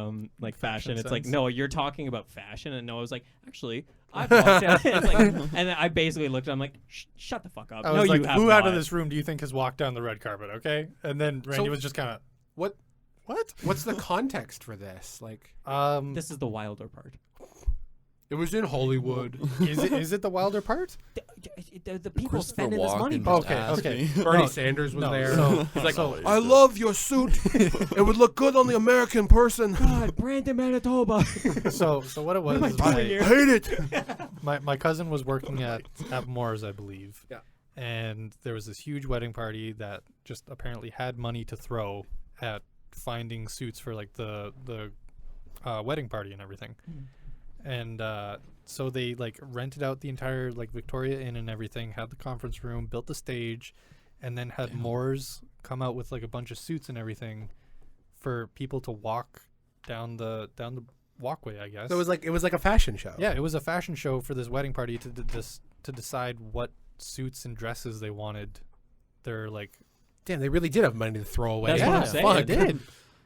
like fashion. It's like, sense. Noah, you're talking about fashion, and Noah was like, actually, I've walked down. It's like, and then I basically looked at him like, shut the fuck up. I No, was like, you have who out of not. this room do you think has walked down the red carpet? Okay, and then Randy was just kind of What? what? What's the context for this? Like, This is the wilder part. it was in Hollywood. is it the wilder part? The people Christopher spending this money. Walken bro. just Okay, asked okay. me. Bernie No, Sanders was no, there. so- He's like, so- I love your suit. It would look good on the American person. God, Brandon, Manitoba. So what it was am I is doing my, here? Hate it. my cousin was working at Moore's, I believe. Yeah. And there was this huge wedding party that just apparently had money to throw at finding suits for like the wedding party and everything. And so they like rented out the entire like Victoria Inn and everything, had the conference room, built the stage, and then had Moore's come out with like a bunch of suits and everything for people to walk down the walkway, I guess. So it was like a fashion show. Yeah, it was a fashion show for this wedding party to decide what suits and dresses they wanted. They're like, Damn, they really did have money to throw away. That's yeah, what I'm saying. fuck. they did.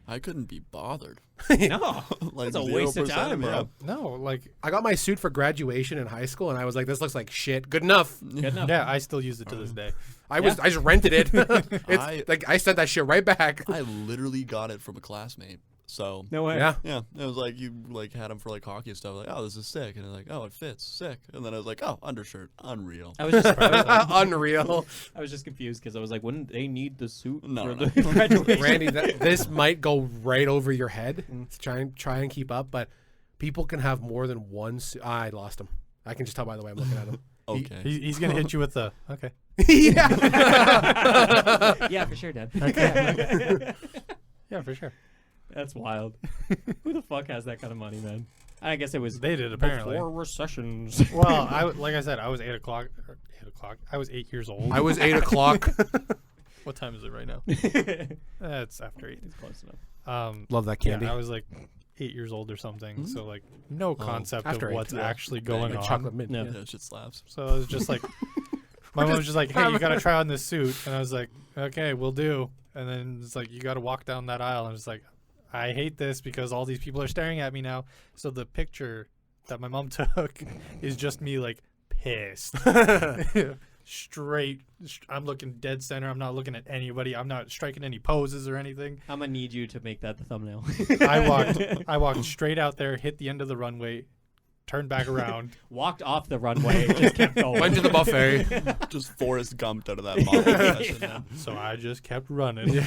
I couldn't be bothered. No, Like that's a waste of 0%, time, bro. No, like I got my suit for graduation in high school, and I was like, "This looks like shit." Good enough. Good enough. yeah, I still use it to this day. I just rented it. I- I sent that shit right back. I literally got it from a classmate. So No way. Yeah. yeah, it was like you like had them for like hockey and stuff. Like, oh, this is sick, and they're like, oh, it fits, sick. And then I was like, oh, undershirt, unreal. I was Unreal. just confused because I was like, wouldn't they need the suit No, for no, the no. graduation? Randy, this might go right over your head. Try and keep up, but people can have more than one suit. I lost him. I can just tell by the way I'm looking at him. Okay. He's gonna hit you with the okay. Yeah. Yeah, for sure, Dad. Yeah, for sure. That's wild. Who the fuck has that kind of money, man? I guess it was They did apparently. before recessions. Well, like I said, I was 8 o'clock. I was 8 years old. I was 8 o'clock. What time is it right now? It's after 8. It's close enough. Love that candy. Yeah, I was like 8 years old or something. So like no concept After of 8, what's yeah. actually going Like on. chocolate mint. No. Yeah. Yeah, shit slaps. So it was just like, my mom was just like, hey, you got to try on this suit. And I was like, okay, we'll do. And then it's like, you got to walk down that aisle. And it's like, I hate this because all these people are staring at me now. So the picture that my mom took is just me like pissed. Straight. I'm looking dead center. I'm not looking at anybody. I'm not striking any poses or anything. I'm gonna need you to make that the thumbnail. I walked straight out there, hit the end of the runway, turned back around. Walked off the runway, just kept going. Went to the buffet. Just Forrest Gumped out of that model session. Yeah. So I just kept running.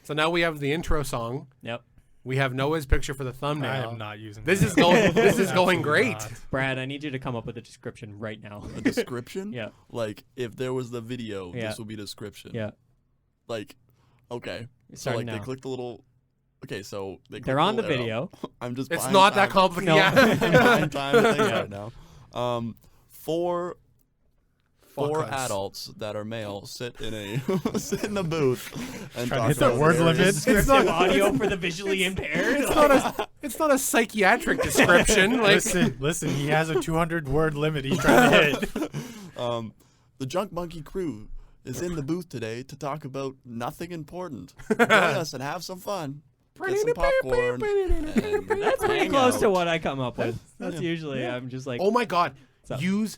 So now we have the intro song. Yep. We have Noah's picture for the thumbnail. I am not using This that. is going. This is going Absolutely great. not. Brad, I need you to come up with a description right now. A description? Yeah. Like, if there was the video, Yeah. this would be description. Yeah. Like, okay. So, Starting like, they now. click the little... Okay, so... They They're click on the little arrow. video. I'm just It's buying not that time. complicated. No. Yeah. I'm buying time to think Yeah. right now. Four Fuck us. adults that are male sit in a booth and Trying to talk hit that about word various- limit. Descriptive audio for the visually impaired. It's not a psychiatric description. Like, Listen, he has a 200-word limit he's trying to hit. The Junk Monkey crew is in the booth today to talk about nothing important. Join us and have some fun. Get some popcorn. and That's pretty hang close to out. what I come up with. That's usually I'm just like, oh my god, So- use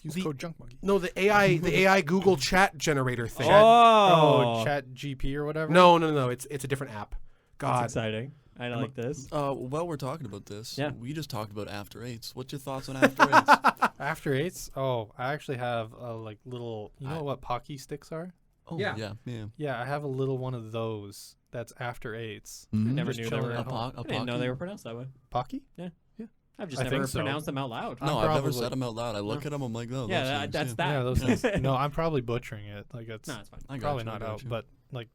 Use code Junk Monkey. no the AI Google chat generator thing. Oh, Chat GP or whatever. No, it's a different app. That's God. exciting. I like this. While we're talking about this, Yeah. we just talked about After Eights. What's your thoughts on After Eights? After Eights. Oh, I actually have a little. You know what Pocky sticks are? Oh, Yeah. yeah. Yeah, I have a little one of those. That's After Eights. Mhm. Never Just knew they chilling were. at home. I didn't know they were pronounced that way. Pocky? I've just I never think so. pronounced them out loud. No, I'm I've never probably- said them out loud. I look at them, I'm like, oh, Yeah, those that's things, that. Yeah, those things. No, I'm probably butchering it. Like it's No, it's fine. I got probably you, I not got out, you. but like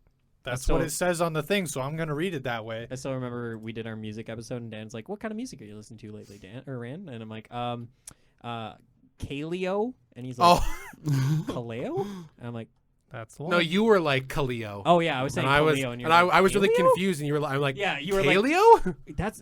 that's still- what it says on the thing, so I'm gonna read it that way. I still remember we did our music episode, and Dan's like, "What kind of music are you listening to lately, Dan or Rand?" And I'm like, Kaleo, and he's like, Oh Kaleo? And I'm like, That's the one. no, you were like Kaleo. "Oh yeah, I was saying and I was Kaleo," and you're and like, I was really "Kaleo?" confused, and you were I'm like, Yeah, you were like, Kaleo?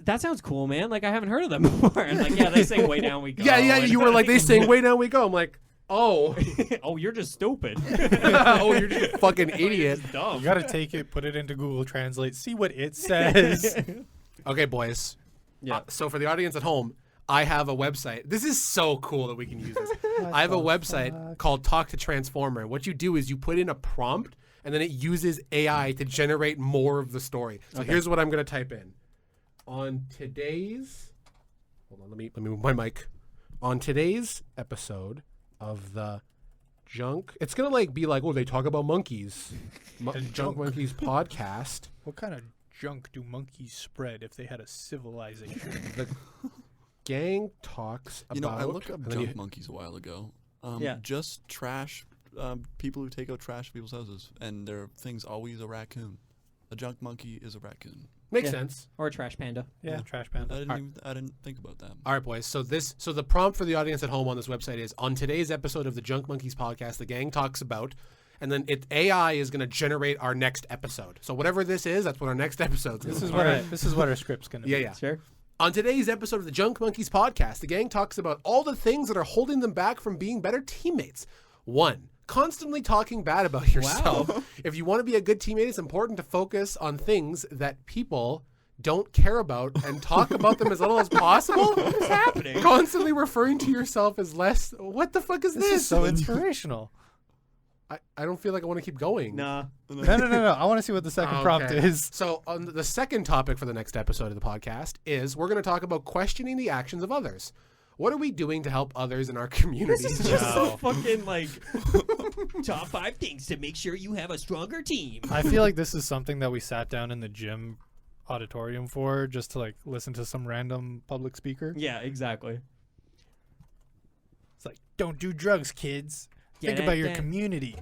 that sounds cool, man. Like I haven't heard of them before. And like, yeah, they sing "Way Down We Go." Yeah, and- you were like they sing "Way Down We Go." I'm like, oh, "Oh, you're just stupid." oh, you're just a fucking idiot. Just dumb. You gotta take it, put it into Google Translate, see what it says. Okay, boys. Yeah. So for the audience at home, I have a website. This is so cool that we can use this. I have a website called Talk to Transformer. And what you do is you put in a prompt, and then it uses AI to generate more of the story. So here's what I'm going to type in. On today's... Hold on, let me move my mic. On today's episode of the Junk... It's going to like be like, oh, they talk about monkeys. Junk junk. Monkeys podcast. What kind of junk do monkeys spread if they had a civilization? The gang talks about... You know, I looked up and then junk monkeys a while ago. Yeah. Just trash, people who take out trash at people's houses, and their thing's always a raccoon. A junk monkey is a raccoon. Makes Yeah. sense. Or a trash panda. Yeah, trash I panda. didn't think about that. All right, boys. So the prompt for the audience at home on this website is: on today's episode of the Junk Monkeys podcast, the gang talks about, and then AI is going to generate our next episode. So whatever this is, that's what our next episode's going This to is be. what Alright. this is what our script's gonna be. Yeah. Sure. On today's episode of the Junk Monkeys podcast, the gang talks about all the things that are holding them back from being better teammates. 1. Constantly talking bad about yourself. If you want to be a good teammate, it's important to focus on things that people don't care about and talk about them as little as possible. What's happening? Constantly referring to yourself as less. What the fuck is This is so inspirational. I don't feel like I want to keep going. Nah. No. I want to see what the second prompt Okay. is. So on the second topic for the next episode of the podcast is we're going to talk about questioning the actions of others. What are we doing to help others in our community? This is just so fucking like top 5 things to make sure you have a stronger team. I feel like this is something that we sat down in the gym auditorium for, just to like listen to some random public speaker. Yeah, exactly. It's like, don't do drugs, kids. Think about your community.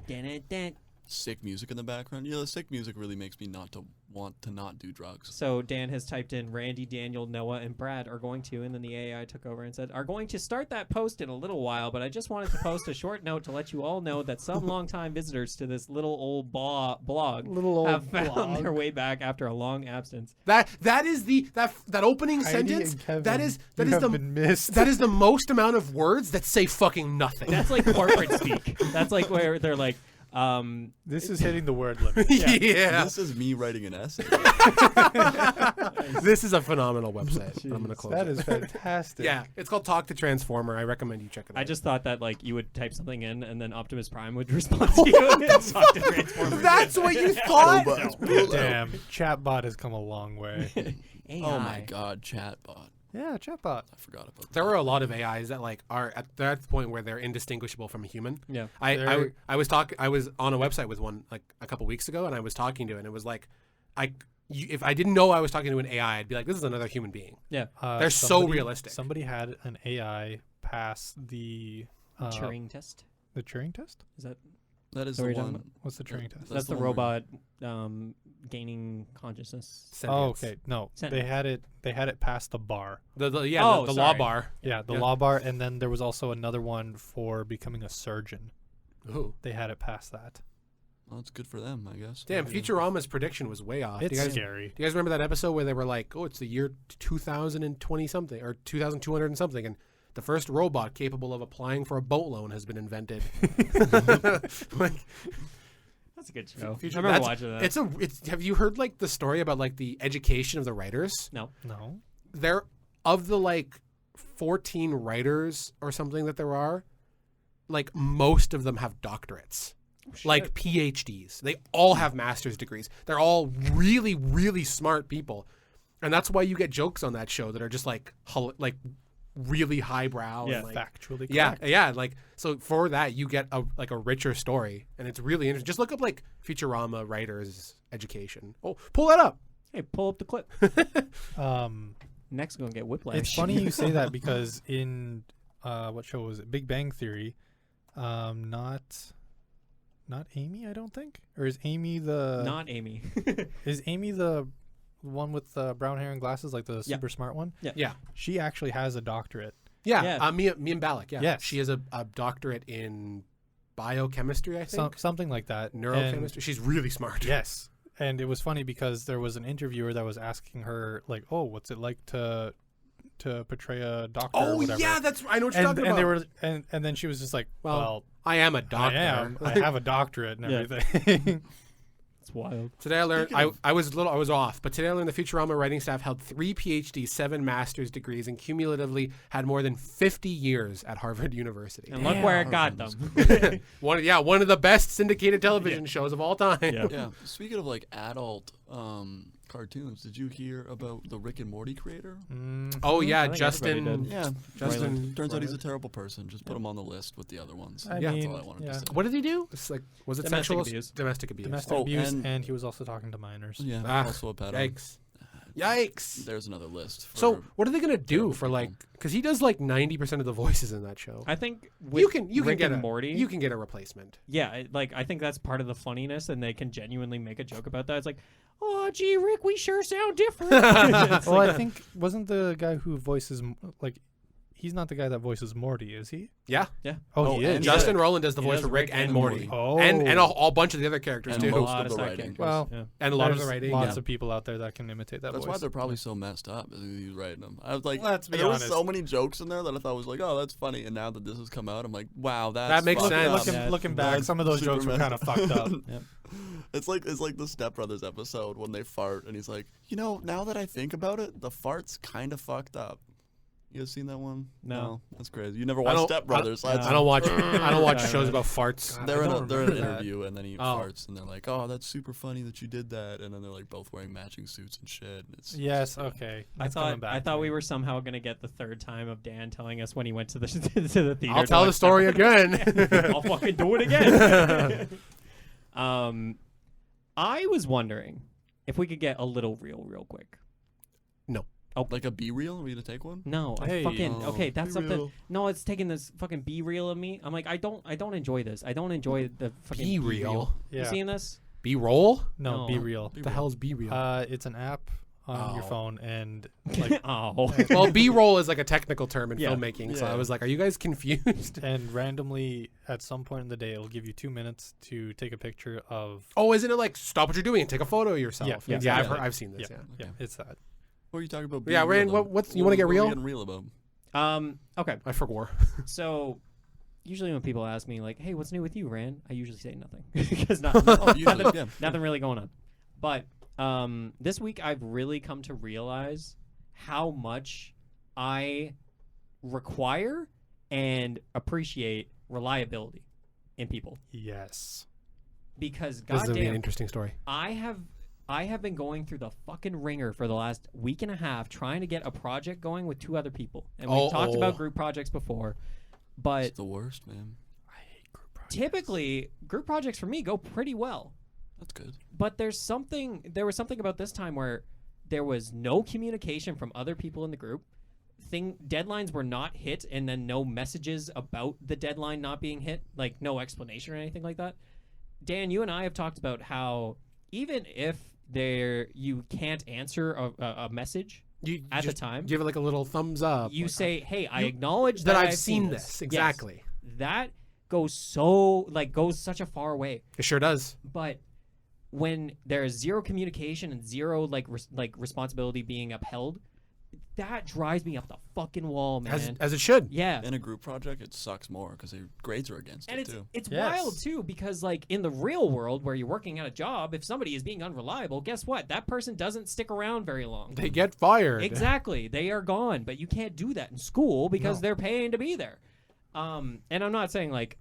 Sick music in the background. You know, the sick music really makes me not to want to not do drugs. So Dan has typed in Randy, Daniel, Noah, and Brad are going to, and then the AI took over and said, are going to start that post in a little while, but I just wanted to post a short note to let you all know that some longtime visitors to this little old blog have found their way back after a long absence. That is that opening Heidi sentence. and Kevin, That is you have the been missed. that is the most amount of words that say fucking nothing. That's like corporate speak. That's like where they're like, This is hitting the word limit. yeah. This is me writing an essay. This is a phenomenal website. I'm going to close That it. is fantastic. Yeah, it's called Talk to Transformer. I recommend you check it out. I just thought that like you would type something in and then Optimus Prime would respond to you and talk to Transformers. That's what you thought? Damn, chatbot has come a long way. AI. Oh my god, chatbot. Yeah, chatbot. I forgot about that. There are a lot of AIs that like they're at the point where they're indistinguishable from a human. Yeah. I They're- was on a website with one like a couple weeks ago, and I was talking to it, and it was like, if I didn't know I was talking to an AI, I'd be like, this is another human being. Yeah. They're so realistic. Somebody had an AI pass the Turing test. the Turing test. Is that That is What the are we talking one. What's the Turing test? that's the one where- robot gaining consciousness. Oh, Sentience. okay. No, Sentence. they had it past the bar. The law sorry. bar. Yeah, the Yeah. law bar, and then there was also another one for becoming a surgeon. Ooh. They had it past that. Well, it's good for them, I guess. Damn, Yeah. Futurama's prediction was way off. It's do, you guys, scary. do you guys remember that episode where they were like, oh, it's the year 2020 something or 2200 and something, and the first robot capable of applying for a boat loan has been invented. Like, That's a good show. Future- I remember that's- watching that. It's have you heard like the story about like the education of the writers? No. No. They're of the like 14 writers or something that there are, like most of them have doctorates. Like PhDs. They all have master's degrees. They're all really, really smart people. And that's why you get jokes on that show that are just like really highbrow. Yeah, and like, Factually yeah, correct. like so for that you get a richer story, and it's really interesting. Just look up like Futurama writers education. Oh, pull that up. Hey, pull up the clip. Next, gonna get whiplash. It's funny you say that because in what show was it? Big Bang Theory. Not Amy, I don't think. Or is Amy the? Not Amy. Is Amy the one with the brown hair and glasses, like the super smart one? Yeah. She actually has a doctorate. Yeah. Mia Balak. Yeah. Yes. She has a doctorate in biochemistry, I think. Something like that. Neurochemistry. She's really smart. Yes. And it was funny because there was an interviewer that was asking her, like, "Oh, what's it like to portray a doctor?" or whatever. Yeah, I know what you're talking and about. they were, and then she was just like, "Well, I am a doctor. I have a doctorate and everything." It's wild. Today I learned I was off, but today I learned the Futurama writing staff held 3 PhDs, 7 master's degrees, and cumulatively had more than 50 years at Harvard University. And look where it got them. One of the best syndicated television shows of all time. Yeah. Speaking of like adult cartoons, did you hear about the Rick and Morty creator? Oh yeah, I think Justin. everybody did. Yeah, Justin. Turns out he's a terrible person. Just put him on the list with the other ones. I That's mean, all I wanted to say. What did he do? It's like, was it Domestic sexual abuse. Domestic abuse. Domestic Oh, abuse, and- and he was also talking to minors. Yeah, Ah, also a pedo. Yikes! Yikes! There's another list. For So what are they gonna do terrible for people. like? Because he does like 90% of the voices in that show. I think with You can Rick get and a Morty. You can get a replacement. Yeah, I think that's part of the funniness, and they can genuinely make a joke about that. It's like, oh, gee, Rick, we sure sound different. It's Well, like, I think wasn't the guy who voices like, he's not the guy that voices Morty, is he? Yeah. Oh, he and is. Justin Roiland does the He voice does for Rick Rick and and Morty. Oh, And a bunch of the other characters And too. a most lot of of the side writing. characters. Well, yeah. And a lot of There's the writing. lots yeah. of people out there that can imitate that That's voice. why they're probably so messed up. He's writing them. I was like, Let's be there honest. was so many jokes in there that I thought was like, oh, that's funny. And now that this has come out, I'm like, wow, That makes fucked sense. up. Yeah, Looking back, that's some of those super jokes were messed kind of fucked up. It's like the Step Brothers episode when they fart, and he's like, now that I think about it, the fart's kind of fucked up. You guys seen that one? No. That's crazy. You never I watched don't- Step Brothers. I- That's- I don't watch Right. shows about farts. God. They're I in don't they're in an remember that. interview, and then he Oh. farts, and they're like, "Oh, that's super funny that you did that." And then they're like both wearing matching suits and shit. It's Yes, okay. That's coming back I to thought me. we were somehow gonna get the third time of Dan telling us when he went to the to the theater. I'll to tell watch the story Step Brothers. again. I'll fucking do it again. I was wondering if we could get a little real quick. like a B reel. Are we gonna take one? No, I Hey. fucking Oh, okay. That's be something. real. No, it's taking this fucking B reel of me. I'm like, I don't enjoy this. I don't enjoy the fucking Be real. You Yeah. seeing this? B roll. No, No. be real. What the hell is B real? It's an app on your Oh. phone, and like, Oh, Well, B roll is like a technical term in Yeah. filmmaking. So Yeah. I was like, are you guys confused? and randomly at some point in the day, it'll give you 2 minutes to take a picture of. Oh, isn't it like stop what you're doing and take a photo of yourself? Yeah, yeah, exactly. I've seen this. Yeah, Yeah. yeah, it's that. What are you talking about? Yeah, being Rand, real, what's though? you want to get What are we real? getting real about? okay. I forgot. So, usually when people ask me like, "Hey, what's new with you, Rand?" I usually say nothing because Oh, usually, nothing, yeah. nothing really going on. But this week I've really come to realize how much I require and appreciate reliability in people Yes. because This is gonna be an goddamn, interesting story. I have been going through the fucking ringer for the last week and a half trying to get a project going with 2 other people. And we've talked about group projects before, but It's the worst, man. I hate group projects. typically group projects for me go pretty well. That's good. But there was something about this time where there was no communication from other people in the group. Deadlines were not hit, and then no messages about the deadline not being hit, like no explanation or anything like that. Dan, you and I have talked about how even if you can't answer a message You at the just time, give it like a little thumbs up. you like, say, "Hey, I acknowledge that I've seen this. Yes. Exactly. That goes such a far way. It sure does. But when there is zero communication and zero responsibility being upheld, that drives me up the fucking wall, man. As it should. Yeah. In a group project, it sucks more because your grades are against And it too. it's Yes. wild too, because like in the real world where you're working at a job, if somebody is being unreliable, guess what? That person doesn't stick around very long. They get fired. Exactly. They are gone. But you can't do that in school because they're paying to be there. And I'm not saying like,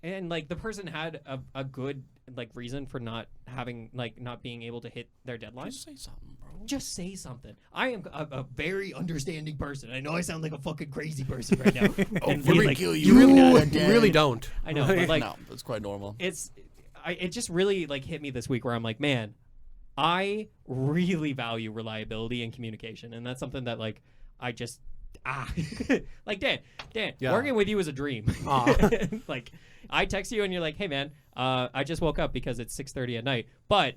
and like the person had a good like reason for not having like not being able to hit their deadline. Just say something, bro. Just say something. I am a very understanding person. I know I sound like a fucking crazy person right now. And you be re- like, you "You're really, not you dead." really don't. I know, but like No, it's quite normal. it just really like hit me this week where I'm like, man, I really value reliability and communication, and that's something that like I just like Dan, Yeah. working with you is a dream. Aw. Like I text you and you're like, hey man, I just woke up because it's 6:30 at night, but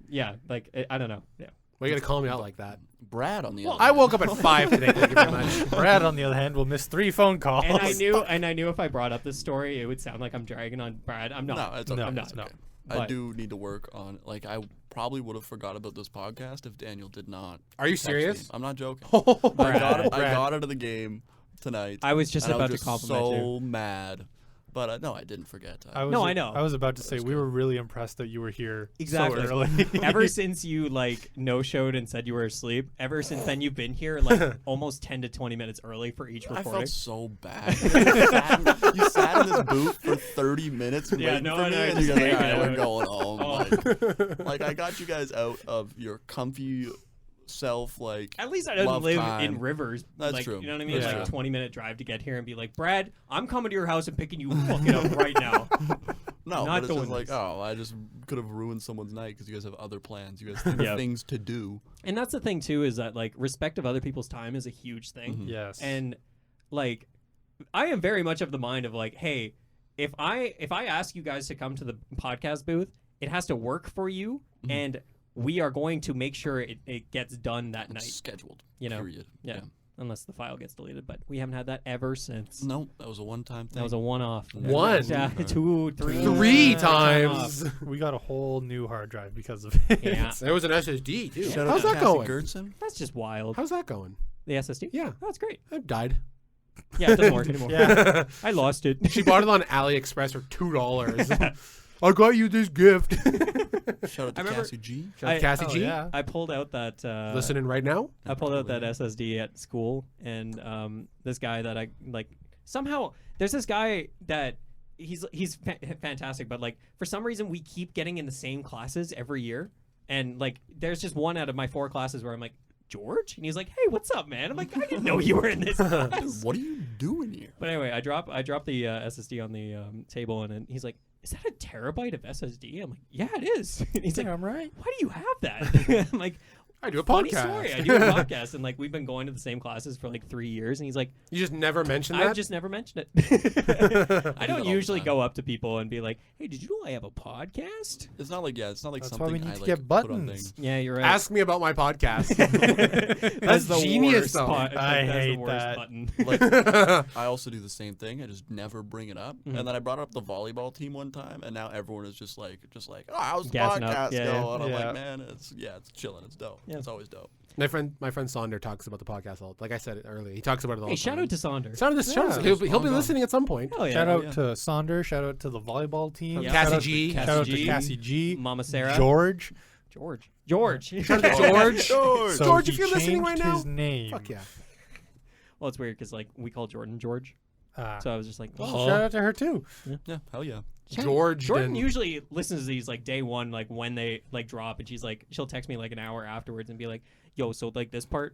yeah, like I don't know, yeah. Why you gotta call me out like that? Brad on the other I hand. woke up at 5 today. Thank you very much. Brad, on the other hand, will miss 3 phone calls. And I knew if I brought up this story, it would sound like I'm dragging on Brad. I'm not. No, it's okay. No, I'm it's not. okay. But- I do need to work on like I probably would have forgot about this podcast if Daniel did not. Are you text me. serious? I'm not joking. Oh, I got Brad. out of the game tonight. I was just and I about was to just compliment you. so mad, but no, I didn't forget. I was, No, I know. I was about to That say was we good. were really impressed that you were here Exactly. so early. Ever since you like no-showed and said you were asleep, ever since then you've been here like almost 10 to 20 minutes early for each I recording. felt so bad. You sat in this booth for 30 minutes waiting no, for I me, know, and just you're like, all hanging right, we're out. going home. Oh. Like I got you guys out of your comfy self, like At least I didn't love live time. in Rivers. That's like, true. You know what I mean? That's Like true. 20-minute drive to get here and be like, Brad, I'm coming to your house and picking you fucking up right now. No, Not but it's just doing like, this. oh, I just could have ruined someone's night because you guys have other plans. You guys have Yeah. things to do. And that's the thing too, is that like respect of other people's time is a huge thing. Mhm. Yes. And like I am very much of the mind of like, hey, if I ask you guys to come to the podcast booth, it has to work for you, Mhm. and we are going to make sure it gets done that It's night. scheduled. You know, Period. yeah. Unless the file gets deleted, but we haven't had that ever since. No, that was a one-time thing. That was a one-off. One. Yeah, 2, 3, 3 time times. off. we got a whole new hard drive because of it. Yeah, There was an SSD too. Shout How's out to that Cassie going? Gertson. that's just wild. How's that going? The SSD? Yeah, Oh, that's great. it died. Yeah, it doesn't work anymore. Yeah. I lost it. She bought it on AliExpress for $2. I got you this gift. Shout out to I remember- Cassie G. Shout out to Cassie Oh, G. yeah. I pulled out that. Listening right now. I pulled out that SSD at school, and this guy that I like somehow there's this guy that he's fantastic, but like for some reason we keep getting in the same classes every year, and like there's just one out of my 4 classes where I'm like, George, and he's like, hey, what's up, man? I'm like, I didn't know you were in this class. Dude, what are you doing here? But anyway, I dropped the SSD on the table, and then he's like, is that a terabyte of SSD? I'm like, yeah, it is. And he's like, I'm right. why do you have that? I'm like, I do a funny podcast. story. I do a podcast, and like we've been going to the same classes for like 3 years, and he's like, You just never mentioned that. I've just never mentioned it. I do don't that all usually the go up to people and be like, hey, did you know I have a podcast? It's not like That's why something we need I to like get put on buttons. things. Yeah, you're right. Ask me about my podcast. That's the genius, worst though. that's I the hate worst that. button. Like I also do the same thing. I just never bring it up. Mhm. And then I brought up the volleyball team one time, and now everyone is just like, oh, how's the Gassing up. podcast Yeah, going? yeah. And I'm Yeah. like, man, it's chilling. It's dope. Yeah. It's always dope. my friend Sonder talks about the podcast all. Like I said it earlier, he talks about it all. Hey, the shout time. out to Saunders. Shout out to Yeah. He'll be Ongoing. listening at some point. Hell yeah. Shout out yeah. to Sonder. Shout out to the volleyball team. Yeah. Cassie shout out G. To, Cassie shout out G. to Cassie G. Mama Sarah. George. George. Shout out to George. George. So George, he if you're listening right changed now, his name. fuck yeah. Well, it's weird because like we call Jordan George, so I was just like, Well, Oh. shout out to her too. Yeah, hell yeah. George. Jordan then- usually listens to these like day one, like when they like drop, and she'll text me like an hour afterwards and be like, yo, so like this part.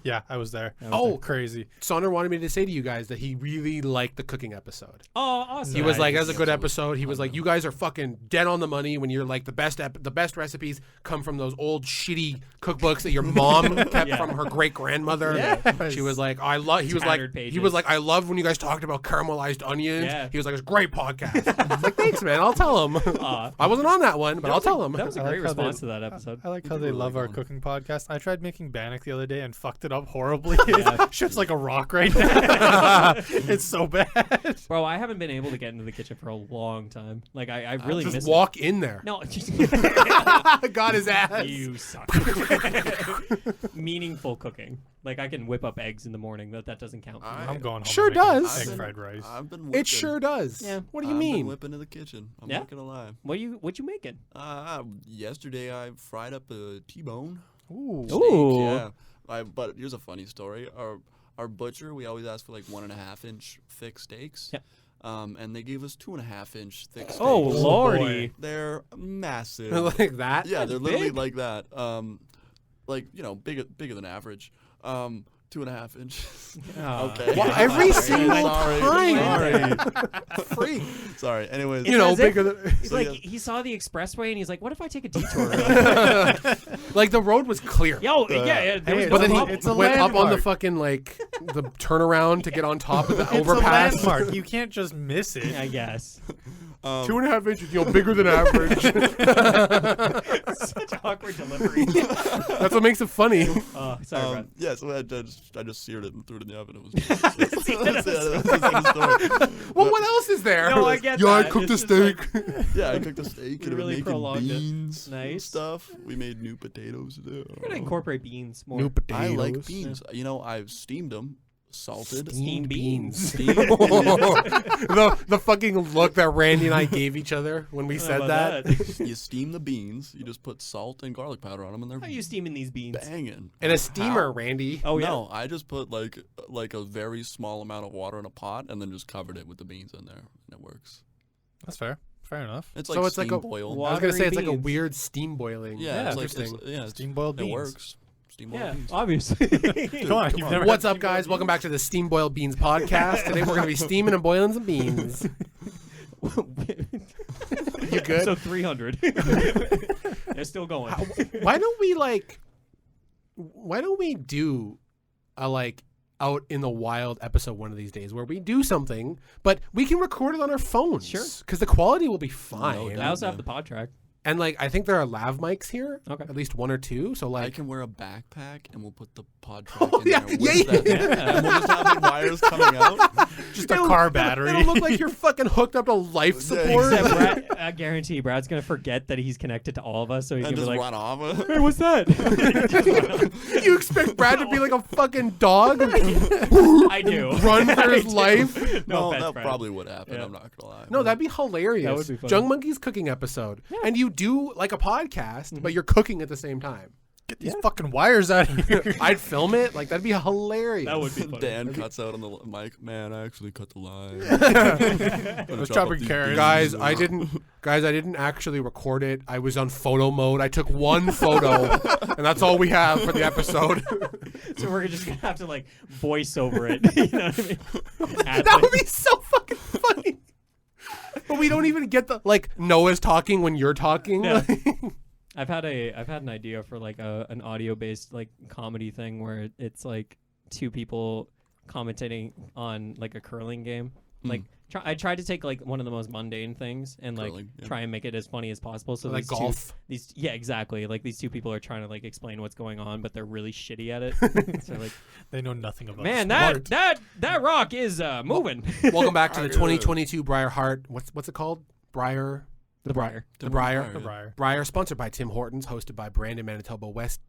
Yeah, I was there. Oh. Crazy. Sonder wanted me to say to you guys that he really liked the cooking episode. Oh, awesome. He was like, Nice. "That's a good episode." He was like, Unreal. "You guys are fucking dead on the money when you're like the best recipes come from those old shitty cookbooks that your mom kept Yeah. from her great grandmother." Yes. She was like, "I love." He was Tattered like, pages. "I loved when you guys talked about caramelized onions." Yeah. He was like, "It's a great podcast." I was like, "Thanks, man. I'll tell him." Aw. I wasn't on that one, but I'll tell him. That was a I like great how they- response to that episode. I like how People they are love our going. cooking podcast. I tried making bannock the other day and fucked it up horribly. Shit's like a rock right now. It's so bad. Bro, I haven't been able to get into the kitchen for a long time. Like I really miss Just walk in there. No, just Got his ass. you suck. Meaningful cooking. Like I can whip up eggs in the morning. That doesn't count. For me. I'm going home. Sure and making does. Egg fried rice. I've been whipping. It sure does. Yeah. What do you I've been mean? whipping in the kitchen. I'm Yeah? not gonna lie. What you making? Yesterday I fried up a T-bone. Ooh. Steak, Ooh. yeah. But here's a funny story. Our butcher, we always ask for like 1.5-inch thick steaks. Yep. And they gave us 2.5-inch thick steaks. Oh Oh, lordy! boy. They're massive. Like that? Yeah, they're literally big. like that. Like bigger than average. 2.5 inches. Oh. Okay. Well, every Sorry. single Sorry. time. Freak. Sorry. Anyways. You know, As if- bigger than. He's like he saw the expressway and he's like, "What if I take a detour?" Like the road was clear. Yo, yeah, there was Hey, no But then problem. It's a he went up on the landmark. fucking like the turnaround to get on top of the It's a overpass. landmark. You can't just miss it. I guess. 2.5 inches, bigger than average. Such awkward delivery. That's what makes it funny. Oh, sorry, Brad. Yeah, so I just seared it and threw it in the oven. It was that's the story. Well, what else is there? No, I get Yeah, I that. cooked a It's just steak. Yeah, I cooked a steak and really we were prolonged making it. beans and Nice. stuff. We made new potatoes. We're gonna incorporate beans more. New potatoes. I like beans. You know, I've steamed them, salted. Steamed beans. Steamed the fucking look that Randy and I gave each other when we How said about that. You steam the beans. You just put salt and garlic powder on them, and How they're are you steaming these beans? banging. And a steamer, How? Randy. Oh yeah. No, I just put like a very small amount of water in a pot, and then just covered it with the beans in there, and it works. That's fair. Fair enough. It's So like it's like steam a- boiled. Wa- I was gonna say it's like a beans. weird steam boiling. Yeah, it's like interesting. Steam boiled it beans. works. Steam boiled Yeah, beans. obviously. Come on, you've never What's had up, guys? Welcome back to the Steam Boiled Beans podcast. Today we're gonna be steaming and boiling some beans. You good? So 300. They're still going. Why don't we do a like out in the wild episode one of these days where we do something, but we can record it on our phones. Sure. Because the quality will be fine. doubt. I also have the pod track. And like I think there are lav mics here. Okay. At least one or two. So I like can wear a backpack, and we'll put the pod track Oh, in yeah, there yeah, with that. yeah. And we'll just have the wires coming out. just a car battery. It'll look like you're fucking hooked up to life support. Except Brad, I guarantee Brad's gonna forget that he's connected to all of us, so he's And gonna just be like, run off. "Hey, what's that?" You expect Brad to be like a fucking dog? I do. Run for his I do. life? No No, offense, that Brad. probably would happen. Yeah. I'm not gonna lie. No, that'd be hilarious. That would be funny. Jung Monkey's cooking episode. Yeah. And you do like a podcast, but you're cooking at the same time. Get these fucking wires out of here. I'd film it. Like that'd be hilarious. That would be funny. Dan cuts out on the mic. Man, I actually cut the line. I was chopping carrots. Guys, I didn't actually record it. I was on photo mode. I took one photo, and that's all we have for the episode. So we're just gonna have to like voice over it. You know what I mean? That would be so fucking funny. But we don't even get the like Noah's talking when you're talking. Yeah. I've had an idea for like an audio based like comedy thing where it's like two people commentating on like a curling game. Like I tried to take like one of the most mundane things and like Curling, yeah. try and make it as funny as possible. So Like these two- golf. yeah, exactly. Like these two people are trying to like explain what's going on, but they're really shitty at it. So like, They know nothing about man, sport. that rock is moving. Welcome back to the 2022 Briar Heart. What's it called? Briar. The Briar. The Briar. Briar. Briar. Briar, sponsored by Tim Hortons, hosted by Brandon Manitoba West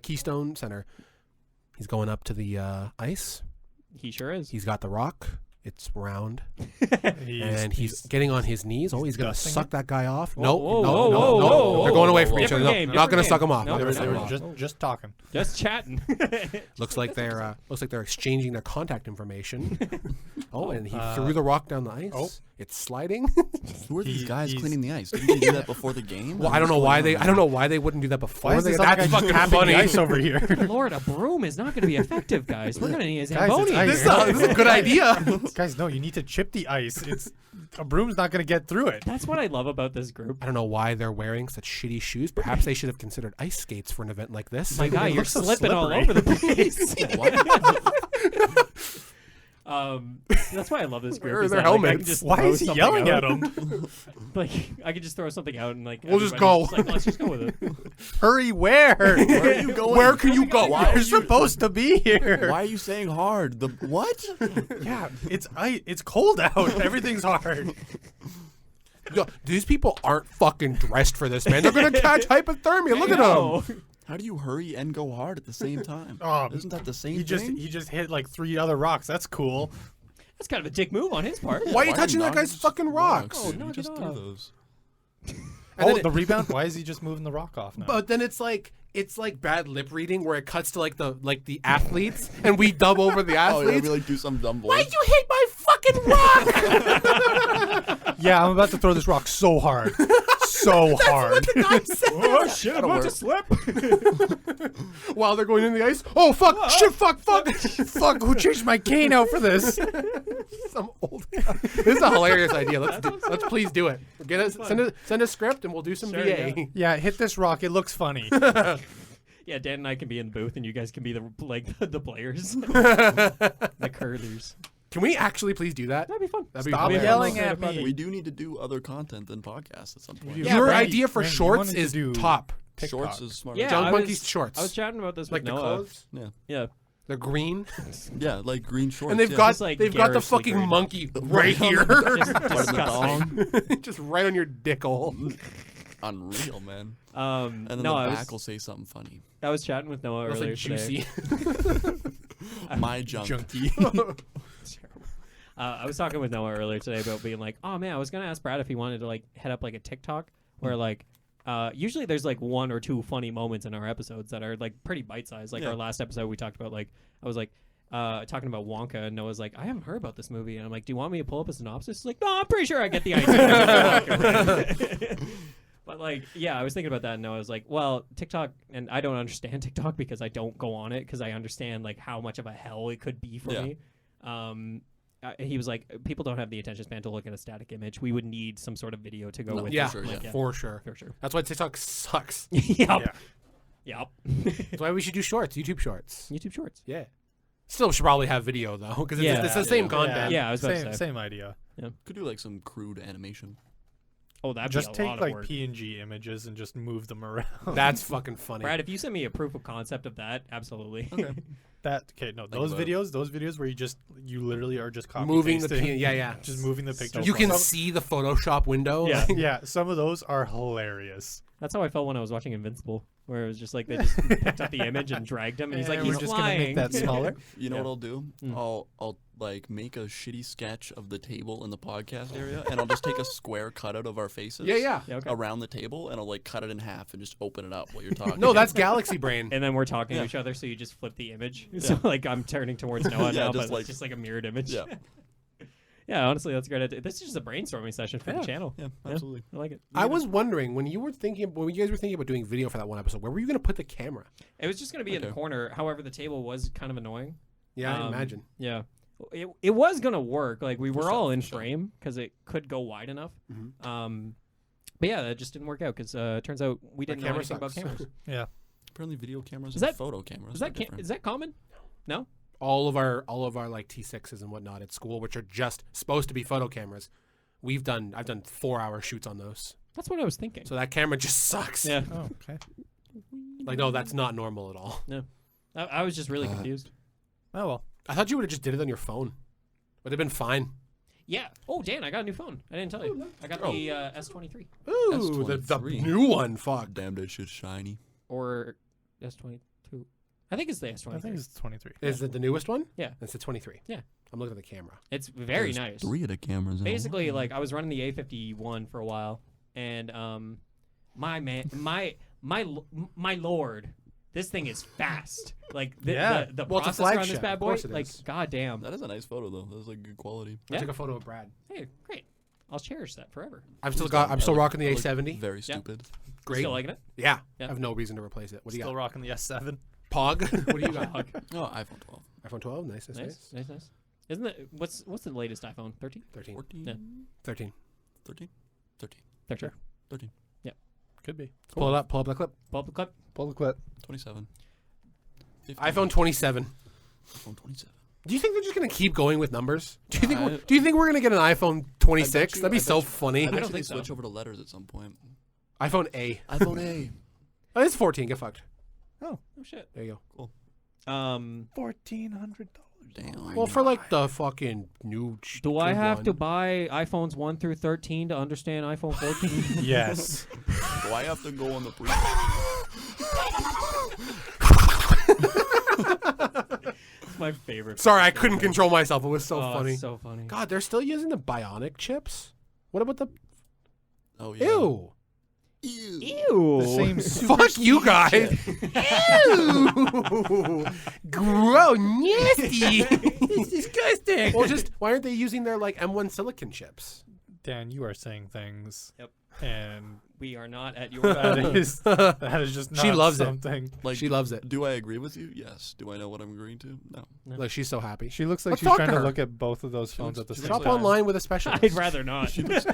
Keystone Center. He's going up to the ice. He sure is. He's got the rock. It's round. He's, And he's getting on his knees. Oh, he's going to dusting suck it? that guy off. Whoa, No, whoa, no, whoa, no, whoa, no. whoa, They're whoa, going away whoa, from each different other. game, No, not going to different suck him off. game. Not Nope, gonna suck they him were off. just talking. Just chatting. Looks like they're exchanging their contact information. Oh, and he threw the rock down the ice. Oh. It's sliding. Who are these guys he's- cleaning the ice? Didn't they do that before the game? Well, I don't know why they wouldn't do that before. Why is this other That's guy fucking tapping funny. the ice over here? Lord, a broom is not going to be effective, guys. We're going to need a Guys, it's Zamboni. ice. This is a good idea. Guys, no, you need to chip the ice. It's a broom's not going to get through it. That's what I love about this group. I don't know why they're wearing such shitty shoes. Perhaps they should have considered ice skates for an event like this. My guy, It you're looks so slipping all slippery. over the place. That's why I love this group. Where are is their that, like, I can helmets? just Why throw is he something yelling out. at him? Like, I could just throw something out and like We'll just everybody's go. like, let's just go with it. Hurry, where? Where are you going? Where can you go? Why are You're you- supposed to be here. Why are you saying hard? The what? Yeah, it's cold out. Everything's hard. Yo, these people aren't fucking dressed for this, man. They're gonna catch hypothermia. Look at them. How do you hurry and go hard at the same time? Oh, Isn't that the same He thing? just hit like 3 other rocks. That's cool. That's kind of a dick move on his part. Why are you touching that not guy's just fucking rocks? Oh, You knock just it threw off. those. And then The rebound. Why is he just moving the rock off now? But then it's like bad lip reading where it cuts to like the athletes and we dub over the Oh, yeah, athletes. we like do some dumb voice. Why'd you hit my fucking rock? Yeah, I'm about to throw this rock so hard, so hard. The guy said Oh shit! I'm about to work. slip. while they're going in the ice. Oh fuck! Shit! Fuck! Fuck! Who changed my cane out for this? Some old guy. This is a hilarious idea. Let's please do it. Get us send a script and we'll do some Sure, VA. yeah. Yeah, hit this rock. It looks funny. Yeah, Dan and I can be in the booth, and you guys can be the the players, the curlers. Can we actually please do that? That'd be fun. That'd be Stop hilarious. yelling Straight at up on me. We do need to do other content than podcasts at some point. Yeah, Your Randy- idea for Randy, you shorts wanted to is do top. TikTok. Shorts is smart. Yeah, Junk I Monkeys was- shorts. I was chatting about this Like with the Noah. clothes. Yeah, They're green. Yeah, like green shorts. And they've yeah. got Just, like, they've got the garishly fucking green. monkey right on here. the- Just right in the disgusting. thong. Just right on your dick hole. Unreal, man. And And then no, the I back was will say something funny. I was chatting with Noah Looks earlier like juicy. today. My junk. Junkie. I was talking with Noah earlier today about being like, oh man, I was gonna ask Brad if he wanted to like head up like a TikTok where like usually there's like 1 or 2 funny moments in our episodes that are like pretty bite sized. Like Yeah. our last episode we talked about like I was like talking about Wonka and Noah's like, I haven't heard about this movie and I'm like, do you want me to pull up a synopsis? He's like, no, I'm pretty sure I get the idea. But like, yeah, I was thinking about that and Noah was like, well, TikTok, and I don't understand TikTok because I don't go on it because I understand like how much of a hell it could be for Yeah. me. He was like, people don't have the attention span to look at a static image. We would need some sort of video to go No, with Yeah, it. sure, Like, yeah. for sure. For sure. That's why TikTok sucks. Yep. Yep. That's why we should do shorts, YouTube shorts. YouTube Shorts. Yeah. Still should probably have video though, because Yeah. it's the same Yeah. content. Yeah, I was about to same, say. same idea. Could do like some crude animation. Oh, that'd Just be a lot take of like work. PNG images and just move them around. That's fucking funny. Brad, if you send me a proof of concept of that, absolutely. Okay. Those about it. videos where you literally are just copy Moving the pasting, yeah. just moving the pictures. You can Some- see the Photoshop window. Yeah. yeah, some of those are hilarious. That's how I felt when I was watching Invincible, where it was just like they just picked up the image and dragged him, and he's like, And he's we're just flying. gonna make that smaller. You know Yeah. what I'll do? Mm. I'll like make a shitty sketch of the table in the podcast area, and I'll just take a square cutout of our faces. Yeah. Yeah, okay. Around the table, and I'll like cut it in half and just open it up while you're talking. No, that's Galaxy Brain. And then we're talking Yeah. to each other, so you just flip the image. So like I'm turning towards Noah Yeah, now, just but like- it's just like a mirrored image. Yeah. Yeah, honestly, that's a great idea. This is just a brainstorming session for Yeah. the channel. Yeah, absolutely. I like it. I was wondering when you guys were thinking about doing video for that one episode, where were you going to put the camera? It was just going to be in the Okay. corner. However, the table was kind of annoying. Yeah, I Um, imagine. Yeah. It was going to work. Like, we were sure, all in for sure. frame because it could go wide enough. Mhm. But yeah, that just didn't work out because it turns out we didn't know camera anything about sucks. cameras. Yeah. Apparently, video cameras Is and that- photo cameras. Is are that different. is that common? No? All of our like T6s and whatnot at school, which are just supposed to be photo cameras. I've done 4-hour shoots on those. That's what I was thinking. So that camera just sucks. Yeah. Oh, okay. Like, no, that's not normal at all. I was just really confused. Oh well. I thought you would have just did it on your phone. Would have been fine. Yeah. Oh, Dan, I got a new phone. I didn't tell you. I got Oh. the S23 Ooh, the S23. new one. Fuck. Damn, that shit's shiny. or S22. I think it's the S23. I think it's 23. Is it the newest one? Yeah. It's the 23. Yeah. I'm looking at the camera. It's very There's nice. 3 of the cameras. in it. Basically, like I was running the A51 for a while, and my lord, this thing is fast. Like Yeah. the Well, it's a processor on flagship. this bad Of boy, course it like is. goddamn. That is a nice photo, though. That was like good quality. I Yeah. took a photo of Brad. Hey, great. I'll cherish that forever. I'm still I rocking the look A70. Very Yeah. stupid. Great. Still liking it? Yeah. Yeah. I have no reason to replace it. What do you Still got? rocking the S7. Pog. What do you got? Oh, iPhone 12. iPhone 12. Nice. Nice. Isn't it? What's the latest iPhone? 13? 13. 14? Yeah. 13. 13? 13. 13. 13. Could be. Pull it up. Pull up the clip. Pull up the clip. Pull the clip. 27. 15. iPhone 27. iPhone 27. Do you think they're just gonna keep going with numbers? Do you think we're gonna get an iPhone 26? That'd be so funny. I don't don't think think so. switch over to letters at some point. iPhone A. iPhone A. Oh, it's 14. Get fucked. Oh shit. There you go. $1,400. Damn. Well, for like the fucking new. Do I have to one. buy iPhones 1 through 13 to understand iPhone 14? Yes. Do I have to go on the pre? My favorite. Sorry, I couldn't control myself. It was so funny. So funny. God, they're still using the Bionic chips. What about the? Oh yeah. Ew. Ew. Ew. The same super Fuck you guys. Ew. Gross. Nasty. It's disgusting. Well, just why aren't they using their like M1 silicon chips? Dan, you are saying things. Yep. And We are not at your. that is just not She loves it. something. Like, She loves it. Do I agree with you? Yes. Do I know what I'm agreeing to? No. Like she's so happy. She looks like Let's she's talk trying to to her. look at both of those phones looks- at the she same looks Shop time. online with a specialist. I'd rather not. She looks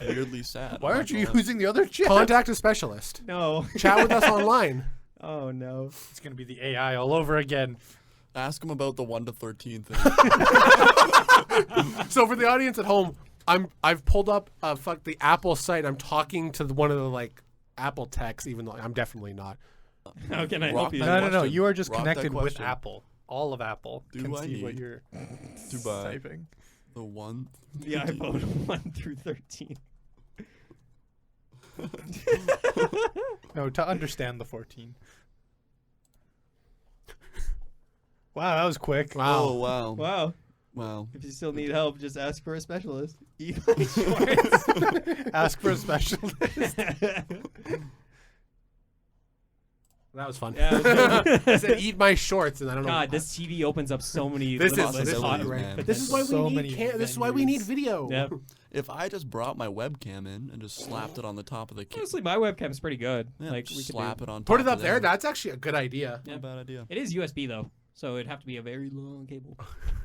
weirdly sad. Why I'm aren't not you gonna lie. using the other chip? Contact a specialist. No. Chat with us online. Oh no. It's going to be the AI all over again. Ask him about the 1 to 13 thing. So for the audience at home, I've pulled up the Apple site. I'm talking to one of the like Apple techs, even though I'm definitely not. How can I Rock help you? that No. question. You are just Rock that connected with question. Apple. All of Apple Do can I see what need you're to buy typing. the 1. The iPhone 1 through 13. No, to understand the 14. Wow, that was quick. Oh Wow. wow. Wow. Wow. If you still need help, just ask for a specialist. Eli Schwartz. Ask for a specialist. That was fun. Yeah, it was good. I said eat my shorts, and I don't know. God, this TV opens up so many. This little is this is possibilities, right. man. But this is why So we many need this is why we need venues. video. Yeah. If I just brought my webcam in and just slapped it on the top of the kit, Honestly, my webcam's pretty good. yeah, Like we could slap do. it on top. Put it up of there. That's actually a good idea. not a bad idea. It is USB though, so it'd have to be a very long cable.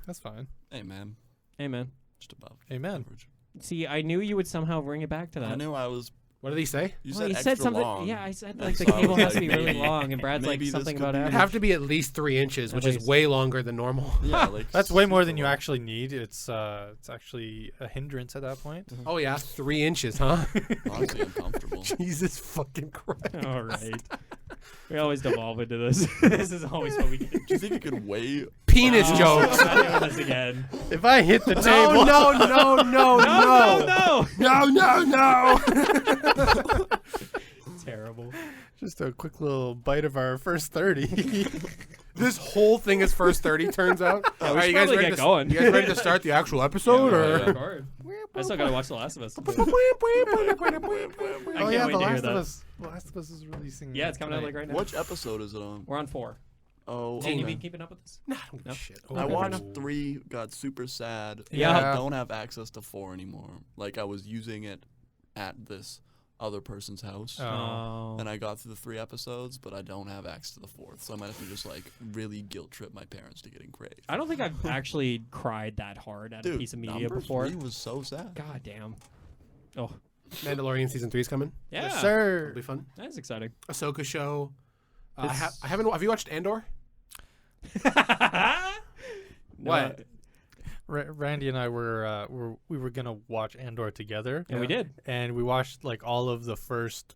That's fine. Hey man, Hey man. just above. Amen. average. See, I knew you would somehow bring it back to that. I knew I was. What did he say? You Well, said he extra said something. long. Yeah, I said And like the so I cable was has to be like, really maybe- long, and Brad's like maybe this something could about be- It'd average. have to be at least 3 inches, which At is least. way longer than normal. Yeah, like That's way more super than you long. actually need. It's actually a hindrance at that point. Oh yeah, 3 inches, huh? Honestly uncomfortable. Jesus fucking Christ. All right. We always devolve into this. This is always what we do. Do you think you could weigh? Penis Oh, jokes. I'm not doing this again. If I hit the No, table, no, no, no, no. No. No, no, no. Terrible. just a quick little bite of our first 30. This whole thing is first 30, turns out. we All right, should you guys probably ready get to going. You guys ready to start the actual episode? Yeah, or? yeah. Record. I still gotta watch The Last of Us. I Oh can't yeah, wait The to hear Last of that. Us. The Last of Us is releasing. Yeah, it's coming out tonight. like right now. Which episode is it on? We're on 4. Oh, Dan, you okay. been keeping up with this? Nah, I don't give No. a shit. Oh. I Okay, watched fair enough. 3, got super sad. Yeah. I don't have access to 4 anymore. Like I was using it at this other person's house. Oh. And I got through the 3 episodes, but I don't have access to the 4th. So I might have to just like really guilt trip my parents to getting Crave. I don't think I've actually cried that hard at a Dude, piece of media number before. 3 was so sad. God damn. Oh, Mandalorian season 3 is coming. yeah. Yes, sir. It'll be fun. That's exciting. Ahsoka show. I It's- haven't. Have you watched Andor? What? Randy and I were gonna watch Andor together, And we did. and we watched like all of the first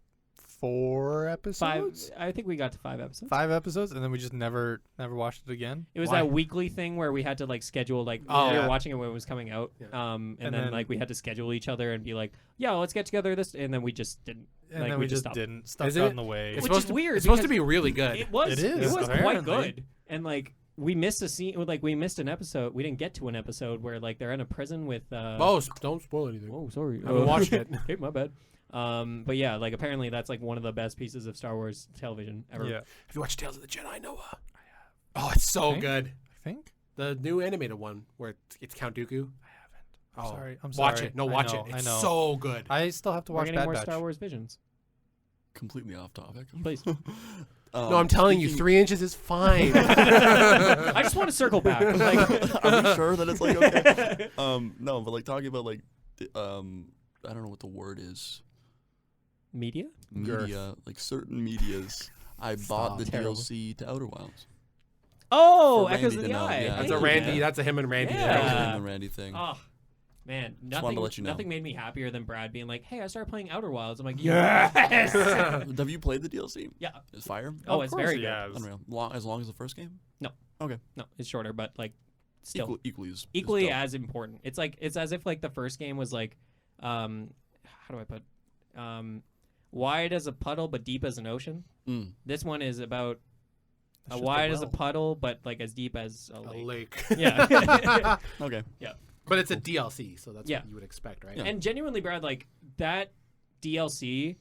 4 5. episodes. I think we got to 5 episodes. 5 episodes, and then we just never watched it again. It was Why? that weekly thing where we had to like schedule like Oh, we yeah. were watching it when it was coming out, Yeah. and And then then- like we had to schedule each other and be like, yeah, let's get together this, and then we just didn't. And Like, then we we just just stopped. didn't. Stuff Isn't got it- in the way. It's Which supposed is to, weird It's supposed to because be really good. It was. It It is, was quite apparently. good, and like we missed a scene. Like we missed an episode. We didn't get to an episode where like they're in a prison with. Oh, don't spoil anything. Oh, sorry. I haven't watched it. Okay, my bad. But yeah, like apparently that's like one of the best pieces of Star Wars television ever. Yeah, Have you watched Tales of the Jedi, Noah? Oh, it's so Okay. good. I think. The new animated one where it's Count Dooku. I'm Oh, sorry. I'm watch sorry. it. No, I watch know, it. I It's know. so good. I still have to We're watch getting Bad more Batch. Star Wars visions, Completely off topic. please. No, I'm telling you, 3 inches is fine. I just want to circle back. Like, Are we sure that it's like okay? No, but like talking about like, I don't know what the word is. media. Media, like certain medias. I bought the Terrible. DLC to Outer Wilds. Oh, For Echoes Randy of to the know, Eye. yeah. That's Thank a you, Randy. man. That's a him and Randy. Yeah. thing. That was him and Randy thing. Oh, man, Just wanted to let you know. nothing made me happier than Brad being like, "Hey, I started playing Outer Wilds." I'm like, "Yes!" Have you played the DLC? Yeah. Is fire? Oh, Of it's course very he good. has. Unreal. As long as the first game? No. Okay. No, it's shorter, but like, still Equally as equally dope. as important. It's like it's as if like the first game was like, how do I put, wide as a puddle but deep as an ocean. Mm. This one is about That's just wide as a well. puddle but like as deep as a A lake. lake. Yeah. Okay. But it's a DLC, so that's Yeah. what you would expect, right? Yeah. And genuinely, Brad, like that DLC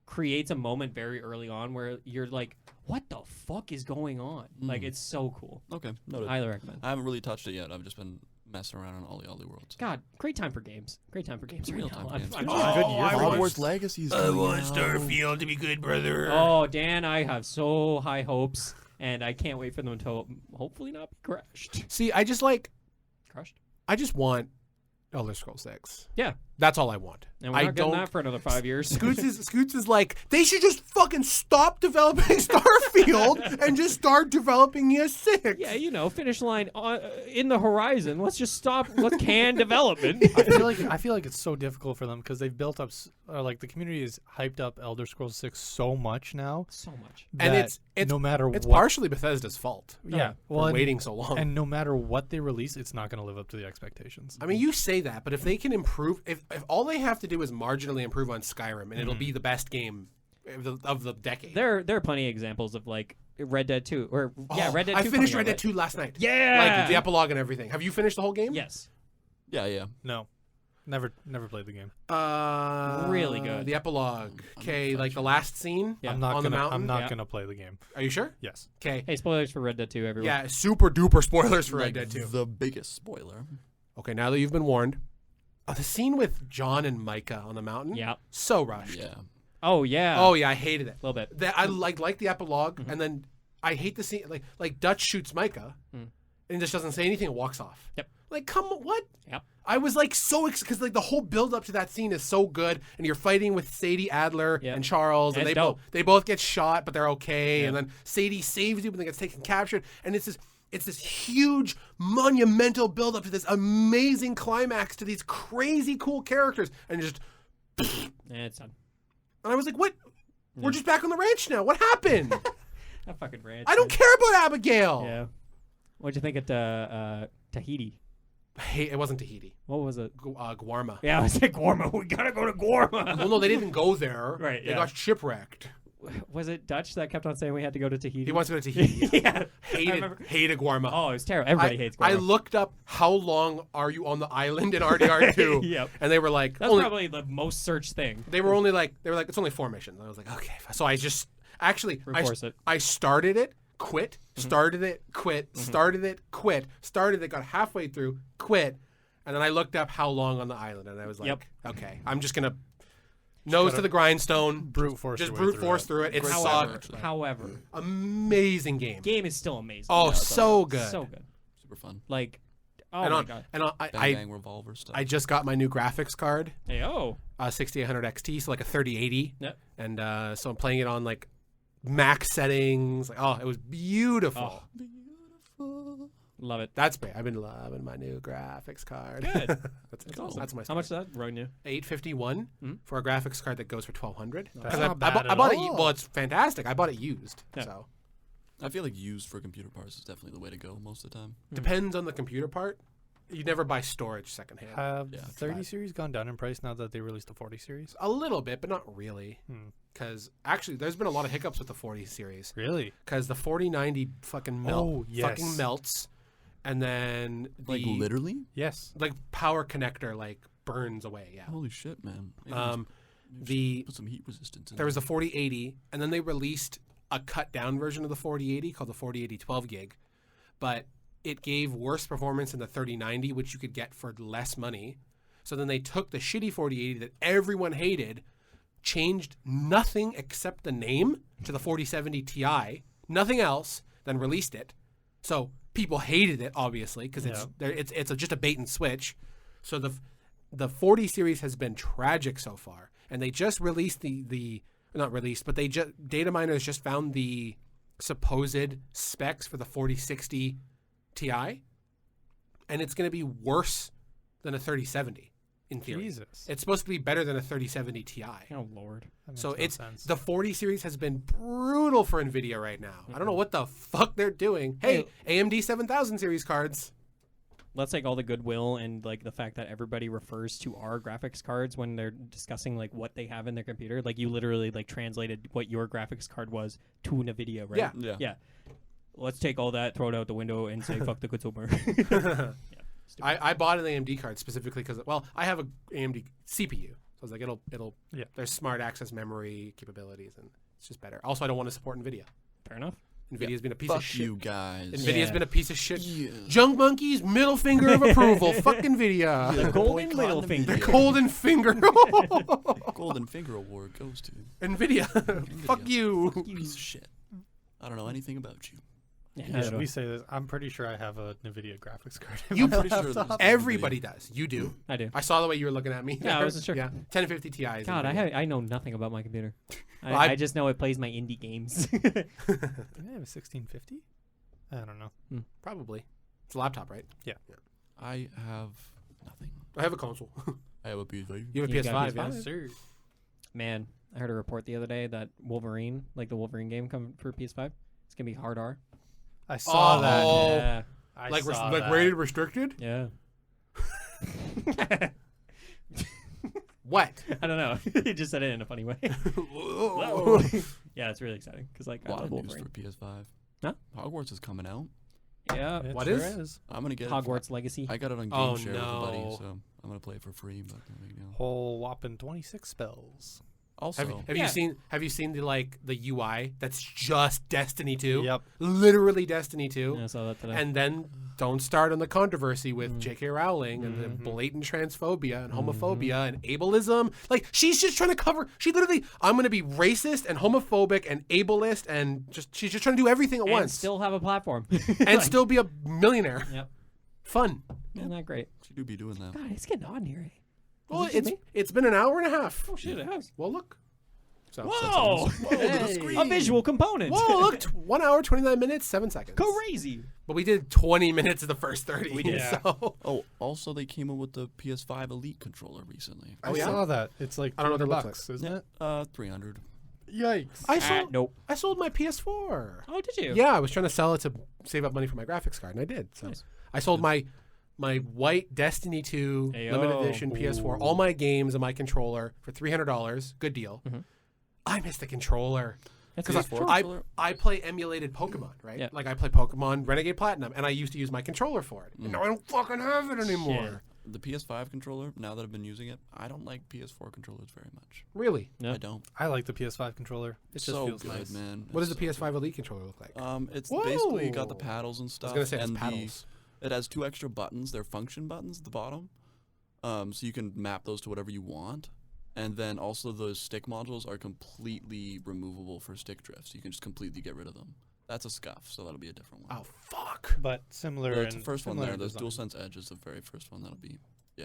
creates a moment very early on where you're like, what the fuck is going on? Like, it's so cool. Okay. Noted. Highly recommend. I haven't really touched it yet. I've just been messing around on Ollie Worlds. God, great time for games. Great time for games right Real now. time for I'm- games. I'm Good just- good year for I games. want Legacy's Starfield to be good, brother. Oh, Dan, I have so high hopes, and I can't wait for them to hopefully not be crushed. See, I just want Elder Scrolls 6. Yeah. That's all I want. And we're I not getting don't. that for another 5 years. Scoots is like, they should just fucking stop developing Starfield and just start developing ES6. Yeah, you know, finish line in the horizon. Let's just stop. Let's can development. I feel like it's so difficult for them because they've built up like the community has hyped up Elder Scrolls 6 so much now. So much. And that it's no matter It's what. partially Bethesda's fault. Yeah. For Well, and, waiting so long. and no matter what they release, it's not going to live up to the expectations. I mean, you say that, but if they can improve, if all they have to do is marginally improve on Skyrim, and it'll be the best game of the decade. There are plenty of examples of like Red Dead 2 or Red Dead 2. I finished coming Red out, Dead right? 2 last night. Yeah. Like the epilogue and everything. Have you finished the whole game? Yes. Yeah. No, never played the game. Really good. The epilogue. I'm Okay, not like the sure. last scene Yeah. I'm not on the gonna. mountain. I'm not Yeah. gonna play the game. Are you sure? Yes. Okay. Hey, spoilers for Red Dead 2, everyone. Yeah, super duper spoilers for Like Red Dead 2. the biggest spoiler. Okay, now that you've been warned, the scene with John and Micah on the mountain. Yeah. So rushed. Yeah. Oh yeah. Oh yeah, I hated it. A little bit. I like the epilogue, and then I hate the scene. Like Dutch shoots Micah, and just doesn't say anything and walks off. Yep. Like, come on, what? Yep. I was like so because like the whole build up to that scene is so good, and you're fighting with Sadie Adler Yep. and Charles, and It's they dope. they both get shot, but they're okay, Yep. and then Sadie saves you, but then gets taken captured, and it's this huge monumental build up to this amazing climax to these crazy cool characters, and just It's done. and I was like, what? We're just back on the ranch now. What happened? That fucking ranch. I don't care about Abigail. Yeah. What'd you think at Tahiti? Hey, it wasn't Tahiti. What was it? Guarma. Yeah, I was like Gorma. We gotta go to Gorma. Well, no, they didn't go there. Right, They yeah. got shipwrecked. Was it Dutch that kept on saying we had to go to Tahiti? He wants to go to Tahiti. Yeah. I remember- Hated Guarma. Oh, it was terrible. Everybody hates Gorma. I looked up how long are you on the island in RDR2, Yep. and they were like, That's probably the most searched thing. they were like, it's only 4 missions. I was like, okay. So I just Reinforce it. I started it, quit, started it, quit, started it, quit, started it, got halfway through, quit, and then I looked up how long on the island, and I was like, Yep. okay, I'm just gonna nose to the grindstone, Brute force. just your way brute force through it. It Great sucked. actually. However, Amazing game. game is still amazing. Oh, it's so good. so good. Super fun. Like, oh and my on, god. and on, Bang I bang revolver stuff. I just got my new graphics card, Hey, oh. 6800 XT, so like a 3080, Yep. and so I'm playing it on like max settings. Like, oh, it was beautiful. Oh. Love it. That's great. I've been loving my new graphics card. Good. that's Awesome. That's my. How much is that run you? 851 for a graphics card that goes for 1200. That's 'Cause not bad I at bought it. all. Well, it's fantastic. I bought it used. Yeah. So I feel like used for computer parts is definitely the way to go most of the time. depends on the computer part. You never buy storage secondhand. Have Yeah, 30 right. series gone down in price now that they released the 40 series? A little bit, but not really. Hmm. Because actually, there's been a lot of hiccups with the 40 series. Really? Because the 4090 fucking Oh, yes. fucking melts, and then the Like literally? Yes. like power connector like burns away. Yeah. Holy shit, man. Maybe The put some heat resistance in there was the 4080, and then they released a cut down version of the 4080 called the 4080 12 gig, but it gave worse performance than the 3090, which you could get for less money. So then they took the shitty 4080 that everyone hated, changed nothing except the name to the 4070 Ti, nothing else, then released it. So people hated it obviously because it's just a bait and switch. So the 40 series has been tragic so far, and they just released the not released, but they just data miners just found the supposed specs for the 4060 Ti, and it's going to be worse than a 3070 in theory. Jesus. It's supposed to be better than a 3070 Ti. Oh Lord. That makes So no it's sense. the 40 series has been brutal for Nvidia right now. I don't know what the fuck they're doing. Hey, AMD 7000 series cards. Let's take all the goodwill and like the fact that everybody refers to our graphics cards when they're discussing like what they have in their computer. Like you literally like translated what your graphics card was to NVIDIA, right? Yeah. Yeah. Let's take all that, throw it out the window, and say fuck the consumer. I bought an AMD card specifically because, well, I have a AMD CPU. So I was like, it'll Yeah. there's smart access memory capabilities, and it's just better. Also, I don't want to support NVIDIA. Fair enough. NVIDIA's been a piece Fuck of shit. you guys. NVIDIA's been a piece of shit. Yeah. Junk Monkeys, middle finger of approval. Fuck NVIDIA. The golden boycott middle NVIDIA. finger. The golden finger. Golden Finger Award goes to NVIDIA. Fuck you. you piece of shit. I don't know anything about you. Yeah, we say this. I'm pretty sure I have a NVIDIA graphics card. in You my pretty sure laptop. there's- Everybody does. You do. I do. I saw the way you were looking at me. Yeah, I wasn't sure. Yeah, 1050 Ti. Is God, NVIDIA. I know nothing about my computer. Well, I just know it plays my indie games. Didn't I have a 1650? I don't know. Probably. It's a laptop, right? I have nothing. I have a console. I have a PS5. You have a You got PS5, a yeah? PS5? Sir. Man, I heard a report the other day that Wolverine, like the Wolverine game, come for PS5. It's gonna be hard R. I saw that. Oh. Yeah. I Like saw like that. rated restricted? Yeah. What? I don't know. He just said it in a funny way. Whoa. Yeah, it's really exciting because like A I lot love of news Wolverine. for PS5. Huh? Hogwarts is coming out. Yeah. It What sure is? I'm gonna get Hogwarts Legacy. it. I got it on Game Oh, Share with a buddy, no. so I'm gonna play it for free. But no big deal. Whole whopping 26 spells. Also, Have Yeah. you seen the UI that's just Destiny 2? Yep. Literally Destiny 2. Yeah, I saw that today. And then don't start on the controversy with Mm. J.K. Rowling and the Mhm. blatant transphobia and Mm-hmm. homophobia and ableism. Like, she's just trying to cover. She literally, I'm going to be racist and homophobic and ableist, and she's just trying to do everything at and once still have a platform. and still be a millionaire. Yep. Fun. Isn't that great? she do be doing that. God, it's getting on here. Eh? Well, Is it just me? it's been an hour and a half. Oh shit, it has. Well, look. So, Whoa! Hey. A visual component. Whoa, look, 1 hour, 29 minutes, 7 seconds. Crazy. But we did 20 minutes of the first 30. We did. So, Oh, also they came up with the PS5 Elite controller recently. Oh, I yeah? saw that. It's like I don't know what $200, it looks isn't it? 300. Yikes. Nope. I sold my PS4. Oh, did you? Yeah, I was trying to sell it to save up money for my graphics card, and I did. So Nice. I sold my white Destiny 2 Ayo. limited edition PS4, all my games and my controller for $300. Good deal. Mhm. I missed the controller. That's Because good. PS4 I controller? play emulated Pokemon, right? Yeah. Like I play Pokemon Renegade Platinum, and I used to use my controller for it. And Mm. now I don't fucking have it anymore. Shit. The PS5 controller, now that I've been using it, I don't like PS4 controllers very much. Really? Yeah. I don't. I like the PS5 controller. It just so feels good, nice. man. What does It's the so PS5 Elite controller look like? good. It's basically got the Whoa. paddles and I was stuff. gonna say it's and paddles. It has 2 extra buttons. They're function buttons at the bottom. So you can map those to whatever you want. And then also those stick modules are completely removable for stick drift. So you can just completely get rid of them. That's a scuff, so that'll be a different one. Oh fuck! But similar. It's the in- first one similar there. in The design. DualSense Edge is the very first one that'll be.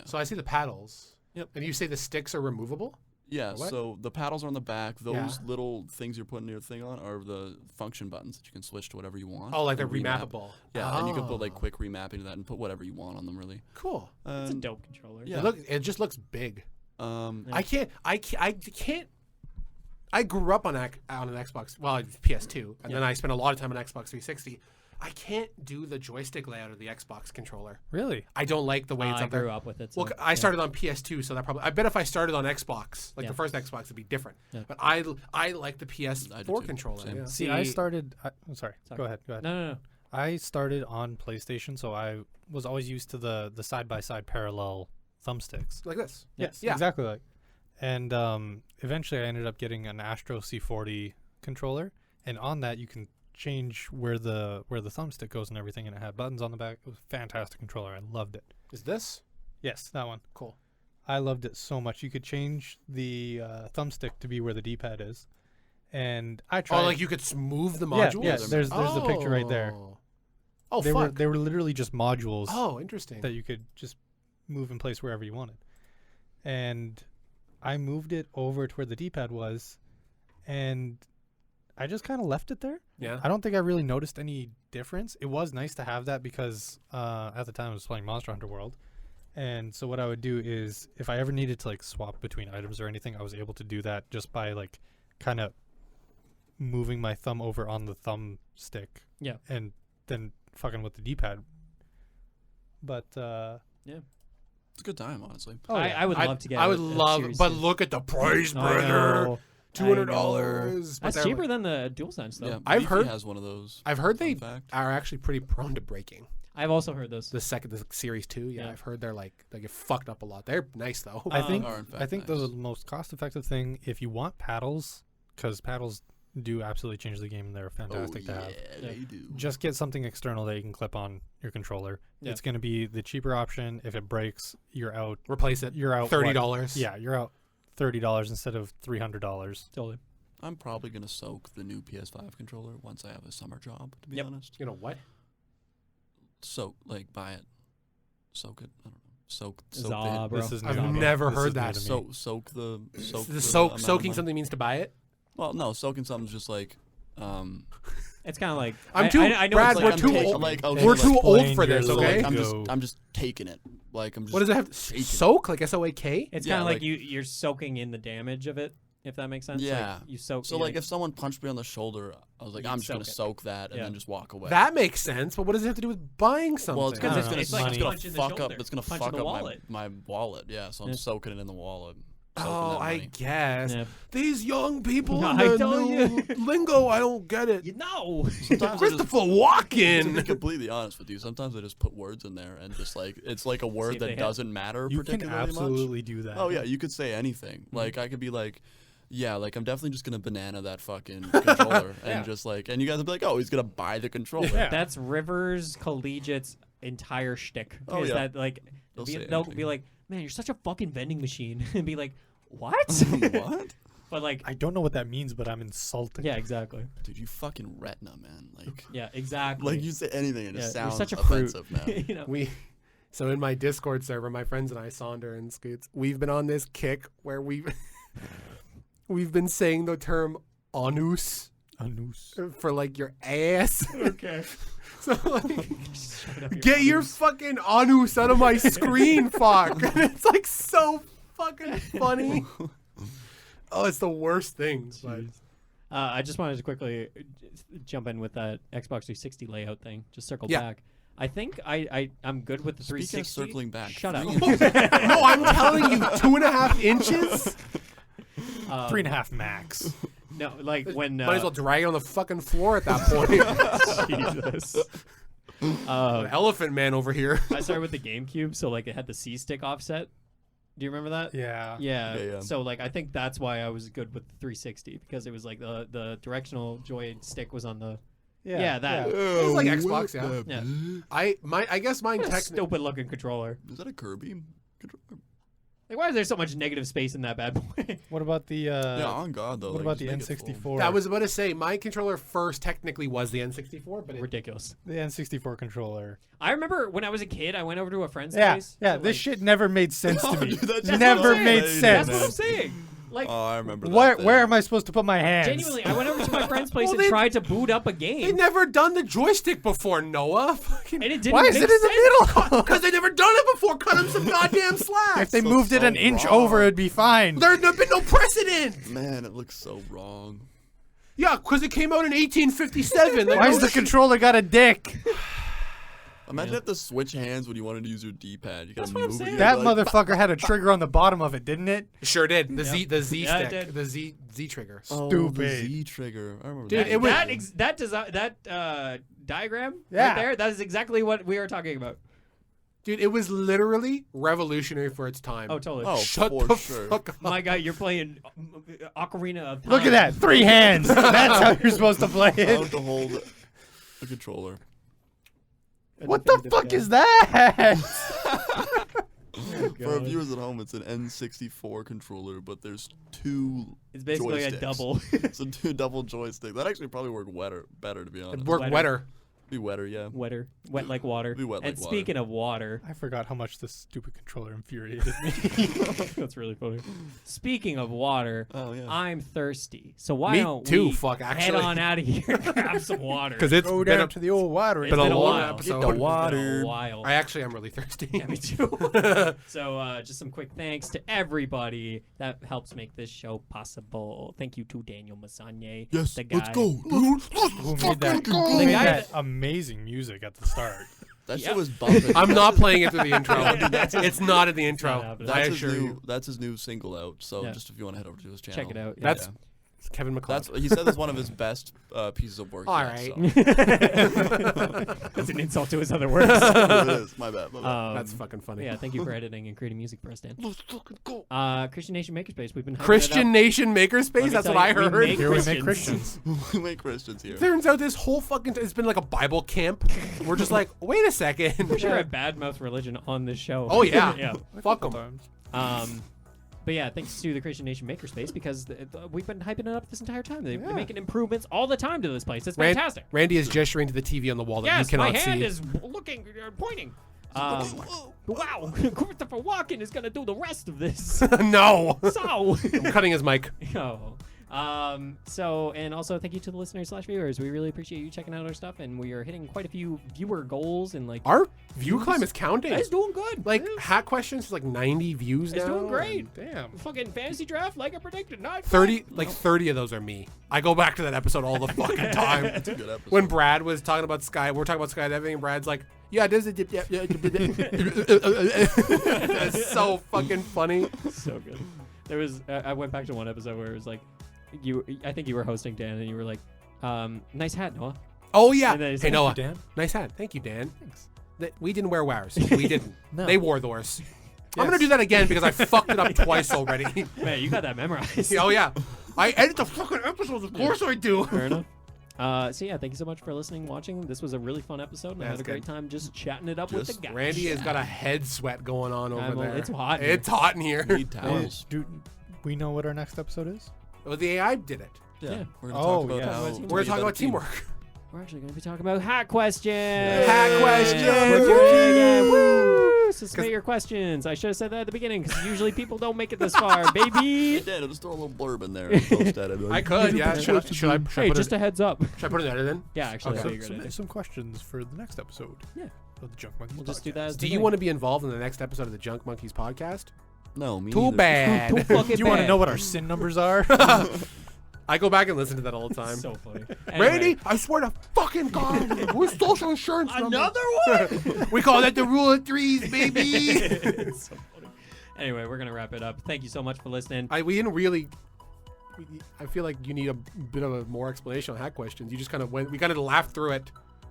So I see the paddles. Yep. And you say the sticks are removable? Yeah, What? so the paddles are on the back. Those Yeah. little things you're putting your thing on are the function buttons that you can switch to whatever you want. Oh, like they're and remap. remappable. Yeah, and you can put like Oh. quick remapping to that and put whatever you want on them, really. Cool. It's a And, dope controller. Yeah. It just looks big. Yeah. I can't. I grew up on an Xbox. Well, it's PS2, and then I spent a lot of time on Xbox 360. I can't do the joystick layout of the Xbox controller. Really? I don't like the way it's I up grew there. up with it. So, Well, I started on PS2, so that probably. I bet if I started on Xbox, like Yeah. the first Xbox, it'd be different. Yeah. But I like the I do PS4 too. controller. Same. Yeah. See, I started. I'm sorry. Sorry. Go ahead. No. I started on PlayStation, so I was always used to the side-by-side parallel thumbsticks. Like this. Yes, Yeah. exactly like. And eventually, I ended up getting an Astro C40 controller, and on that you can change where the thumbstick goes and everything, and it had buttons on the back. It was a fantastic controller. I loved it. Is this Yes, that one. cool? I loved it so much. You could change the thumbstick to be where the D-pad is, and I tried. Oh, like you could move the yeah, modules. yeah. There's the picture right there. Oh, they fuck. were literally just modules. Oh, interesting. That you could just move in place wherever you wanted. And I moved it over to where the D-pad was, and I just kind of left it there. Yeah. I don't think I really noticed any difference. It was nice to have that because at the time I was playing Monster Hunter World. And so what I would do is if I ever needed to like swap between items or anything, I was able to do that just by like kind of moving my thumb over on the thumb stick. Yeah. And then fucking with the D-pad. But Yeah. It's a good time, honestly. oh, yeah. I would love to get. I would a love, Series but 2. look at the price, I brother. know. $200. But That's they're cheaper like- than the DualSense though. Yeah, I've Beefy heard- has one of those. I've heard Fun they fact. are actually pretty prone to breaking. I've also heard those. The Series 2, yeah, Yeah. I've heard they're like they get fucked up a lot. They're nice though. I think Are in fact I think nice. the most cost-effective thing, if you want paddles, because paddles do absolutely change the game and they're fantastic to have. Yeah, they do. Just get something external that you can clip on your controller. Yeah. It's going to be the cheaper option. If it breaks, you're out. Replace it. You're out $30. Yeah, you're out $30 instead of $300. Totally. I'm probably gonna soak the new PS5 controller once I have a summer job. To be Yep. honest, You know what? soak like buy it, soak it. I don't know. Soak Zah, the bro. This is I've new to me. never This heard is new that. to me. soak the The amount of soaking money. something means to buy it. Well, no, soaking something's just like It's kind of like I'm too- I know Brad, it's we're like, too I'm old. Like, taking- okay, We're like, too old explain for this, your okay? lingo. I'm just taking it. Like I'm just. What does it have? shaking it. Soak like SOAK? It's Yeah, kind of like like- you're soaking in the damage of it, if that makes sense. Yeah. Like you soak. So like if someone punched me on the shoulder, I was like, You'd I'm just gonna soak it. soak that and Yeah. then just walk away. That makes sense, but what does it have to do with buying something? well, it's I because don't it's know. gonna, It's like money. it's gonna punch in the fuck up. shoulder. It's gonna Punch fuck in the up wallet. my wallet. Yeah, so I'm Yeah. soaking it in the wallet. soaking Oh, that I money. guess. Yeah. These young people No, and I the tell new lingo, I don't get it. You know. Sometimes I just- Christopher To be Walken. completely honest with you, sometimes I just put words in there and just like it's like a word if they that hit. doesn't matter You can particularly absolutely do that. much. Oh yeah, you could say anything. Like I could be like, yeah, like I'm definitely just gonna banana that fucking controller and just like, and you guys would be like, oh, he's gonna buy the controller. Yeah. That's Rivers Collegiate's entire shtick. Oh, is yeah. that like They'll say they'll anything. be like, man, you're such a fucking vending machine, and be like, what? What? But like, I don't know what that means, but I'm insulted. yeah, exactly. Dude, you fucking retina, man. Like, Yeah, exactly. like you say anything and it Yeah, you're sounds such a prude. offensive now. you know. So in my Discord server, my friends and I, Sonder and Scoots, we've been on this kick where we've been saying the term anus Anus. for like your ass. Okay. So like, Shut up, get your anus. fucking anus out of my screen, fuck. And it's like so fucking funny. Oh, it's the worst thing. But I just wanted to quickly jump in with that Xbox 360 layout thing. Just circle Yeah. back. I think I'm good with the Speaking 360. of circling back, Shut up. 3 inches- no, I'm telling you, 2.5 inches. 3.5 max. No, like when Might as well drag it on the fucking floor at that point. Jesus. Elephant man over here. I started with the GameCube, so like it had the C stick offset. Do you remember that? Yeah. Yeah. Yeah, yeah. So like I think that's why I was good with the 360 because it was like the directional joystick was on the Yeah, that. It's like Xbox, yeah. Yeah. I guess mine What a technically. stupid looking controller. Is that a Kirby controller? Like why is there so much negative space in that bad boy? What about the yeah, on God though. what like, about the just make it full. N64? I was about to say my controller first technically was the N64, but it, Ridiculous. the N64 controller. I remember when I was a kid, I went over to a friend's Yeah, place. yeah. to, This like- shit never made sense to me. Dude, that just Never sounds made insane, sense. That's what I'm saying. Like Oh, I remember that. Where thing. where am I supposed to put my hands? genuinely, I went over to my friend's place Well, and they- tried to boot up a they'd game, never done the joystick before, Noah. and it didn't. Why is make it in the sense. middle? Because they never done it before. Cut them some goddamn slack. If they So- moved it so an inch wrong. over, it'd be fine. There's been no precedent. Man, it looks so wrong. Yeah, because it came out in 1857. Like, Why's the controller got a dick? Imagine if the switch hands when you wanted to use your D-pad. You gotta That's what I'm move it. saying. you That gotta, like, motherfucker had a trigger on the bottom of it, didn't it? Sure did. The Yep. Z Yeah, it stick. did. The Z trigger. Oh, Stupid. the Z trigger. I remember Dude, that. it was- that diagram Yeah. right there. That is exactly what we are talking about. Dude, it was literally revolutionary for its time. Oh, totally. Oh, Shut for the sure. fuck up. My God, you're playing Ocarina of Time. Look at that, 3 hands. That's how you're supposed to play How it. to hold a controller. What the fuck is that? For our viewers at home, it's an N64 controller, but there's 2 It's basically a joysticks. double. It's a 2 double joystick. That actually probably worked better, to be honest. It worked Wetter. wetter. Be wetter, yeah. Wetter. Wet like water. Be wet and like water. speaking of water, I forgot how much this stupid controller infuriated me. that's really funny. Speaking of water, Oh yeah. I'm thirsty. So why Me don't too, we fuck, head actually. on out of here, grab some water? Because it's Go been down a, to the old water. It's been a been a long while. episode. Get the It's been water. a while. I actually am really thirsty. Yeah, me too. So just some quick thanks to everybody that helps make this show possible. Thank you to Daniel Mosionier. Yes, the guy. let's go. Who made that, The who made guy that amazing music at the start? That Yep. shit was bumping. I'm not playing it through the intro. Yeah, dude, that's it's not in the not intro. happening. I That's his assure new. you. That's his new single out. So Yeah. just if you want to head over to his channel, Check it out. Yeah. That's Kevin McLeod. He said that's one of his best pieces of work. All yet, right. so. That's an insult to his other works. It is. My bad. That's fucking funny. Yeah, thank you for editing and creating music for us, Dan. Let's fucking go. Christian Nation Makerspace. We've been hyping it Christian up. Nation Let Makerspace? me That's tell what I you, we heard. make Here we make Christians. Christians. We make Christians here. Turns out this whole fucking it's been like a Bible camp. We're just like, wait a second. I'm sure I badmouth religion on this show. Oh yeah. yeah. Fuck 'em. Sometimes. But yeah, thanks to the Christian Nation Makerspace because we've been hyping it up this entire time. They're Yeah. making improvements all the time to this place. It's Ran- fantastic. Randy is gesturing to the TV on the wall that you Yes, cannot my hand see. is pointing. Wow, Christopher Walken is gonna do the rest of this. No. So, I'm cutting his mic. no. And also thank you to the listeners/viewers. We really appreciate you checking out our stuff, and we are hitting quite a few viewer goals and like. Our view climb is counting. It's doing good. Like Hat Questions is like 90 views It's now. doing great. Damn. Fucking fantasy draft, like I predicted. 30 of those are me. I go back to that episode all the fucking time. It's a good episode. When Brad was talking about we're talking about skydiving, and Brad's like, "Yeah, there's a dip." Yeah, yeah. That's so fucking funny. So good. There was I went back to one episode where it was like I think you were hosting, Dan, and you were like, nice hat, Noah. Oh yeah. And then he Hey said, Noah, Dan? nice hat. Thank you, Dan. Thanks. We didn't wear ours. We didn't. No. They wore theirs. I'm Yes. gonna do that again because I fucked it up twice already. Man, you got that memorized. Oh yeah. I edit the fucking episodes. Of course I do. Fair enough. So yeah, thank you so much for listening, watching. This was a really fun episode, and I had a That's great good. time just chatting it up with the Just guys. Randy has got a head sweat going on over there. It's hot in here. It's hot in here. We need towels. Do we know what our next episode is? Well, the AI did it. Yeah. We're gonna Oh, talk about yeah. how We're We're to gonna be talk a about better team. teamwork. We're actually going to be talking about hat questions. Hat questions. We're doing it again. Woo! So 'Cause- submit your questions. I should have said that at the beginning because usually people don't make it this far, baby. Hey, Dan, just throw a little blurb in there. And post that. I could, yeah. Should I Hey, put just it, a heads up. should I put an edit in? Yeah, actually, Okay. that'd be a great Submit idea. some questions for the next episode. Yeah. Of the Junk Monkeys We'll just do podcast. that. As Do the you thing. want to be involved in the next episode of the Junk Monkeys podcast? No, me Too neither. bad. Too fucking Do you want to bad. know what our sin numbers are? I go back and listen to that all the time. So funny. Randy, I swear to fucking God, we're social insurance number. Another one? We call that the rule of threes, baby. It's so funny. Anyway, we're gonna wrap it up. Thank you so much for listening. We didn't really. I feel like you need a bit of a more explanation on hat questions. You just kind of went. We kind of laughed through it.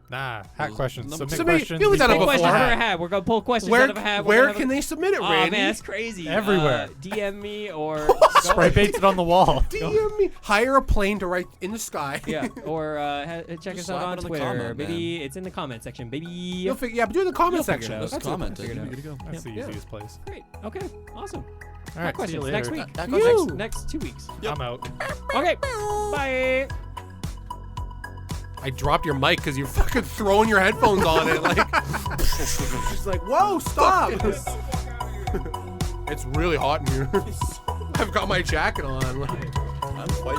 Nah, hat questions. Number- Submit Submit- questions. you've we done it pull Questions before. for from a hat. We're gonna pull questions Where out of a hat. where can they submit it, Oh Randy? man, that's crazy. Everywhere. DM me or Spray paint it on the wall. DM me. Hire a plane to write in the sky. yeah, or check us Just out slap on it in the Twitter. comment, Baby, it's in the comment section, baby. You'll figure. Yeah, but do it in the comment You'll figure section. it out. Just That's it. comment. Figure it You're out. good to go. That's the Yeah. easiest place. Great. Okay. Awesome. All right, see you Questions later. next week. Hat You. questions. Next 2 weeks. I'm out. Okay. Bye. I dropped your mic because you're fucking throwing your headphones on it. Like, she's like, whoa, stop. It's really hot in here. I've got my jacket on. I'm quite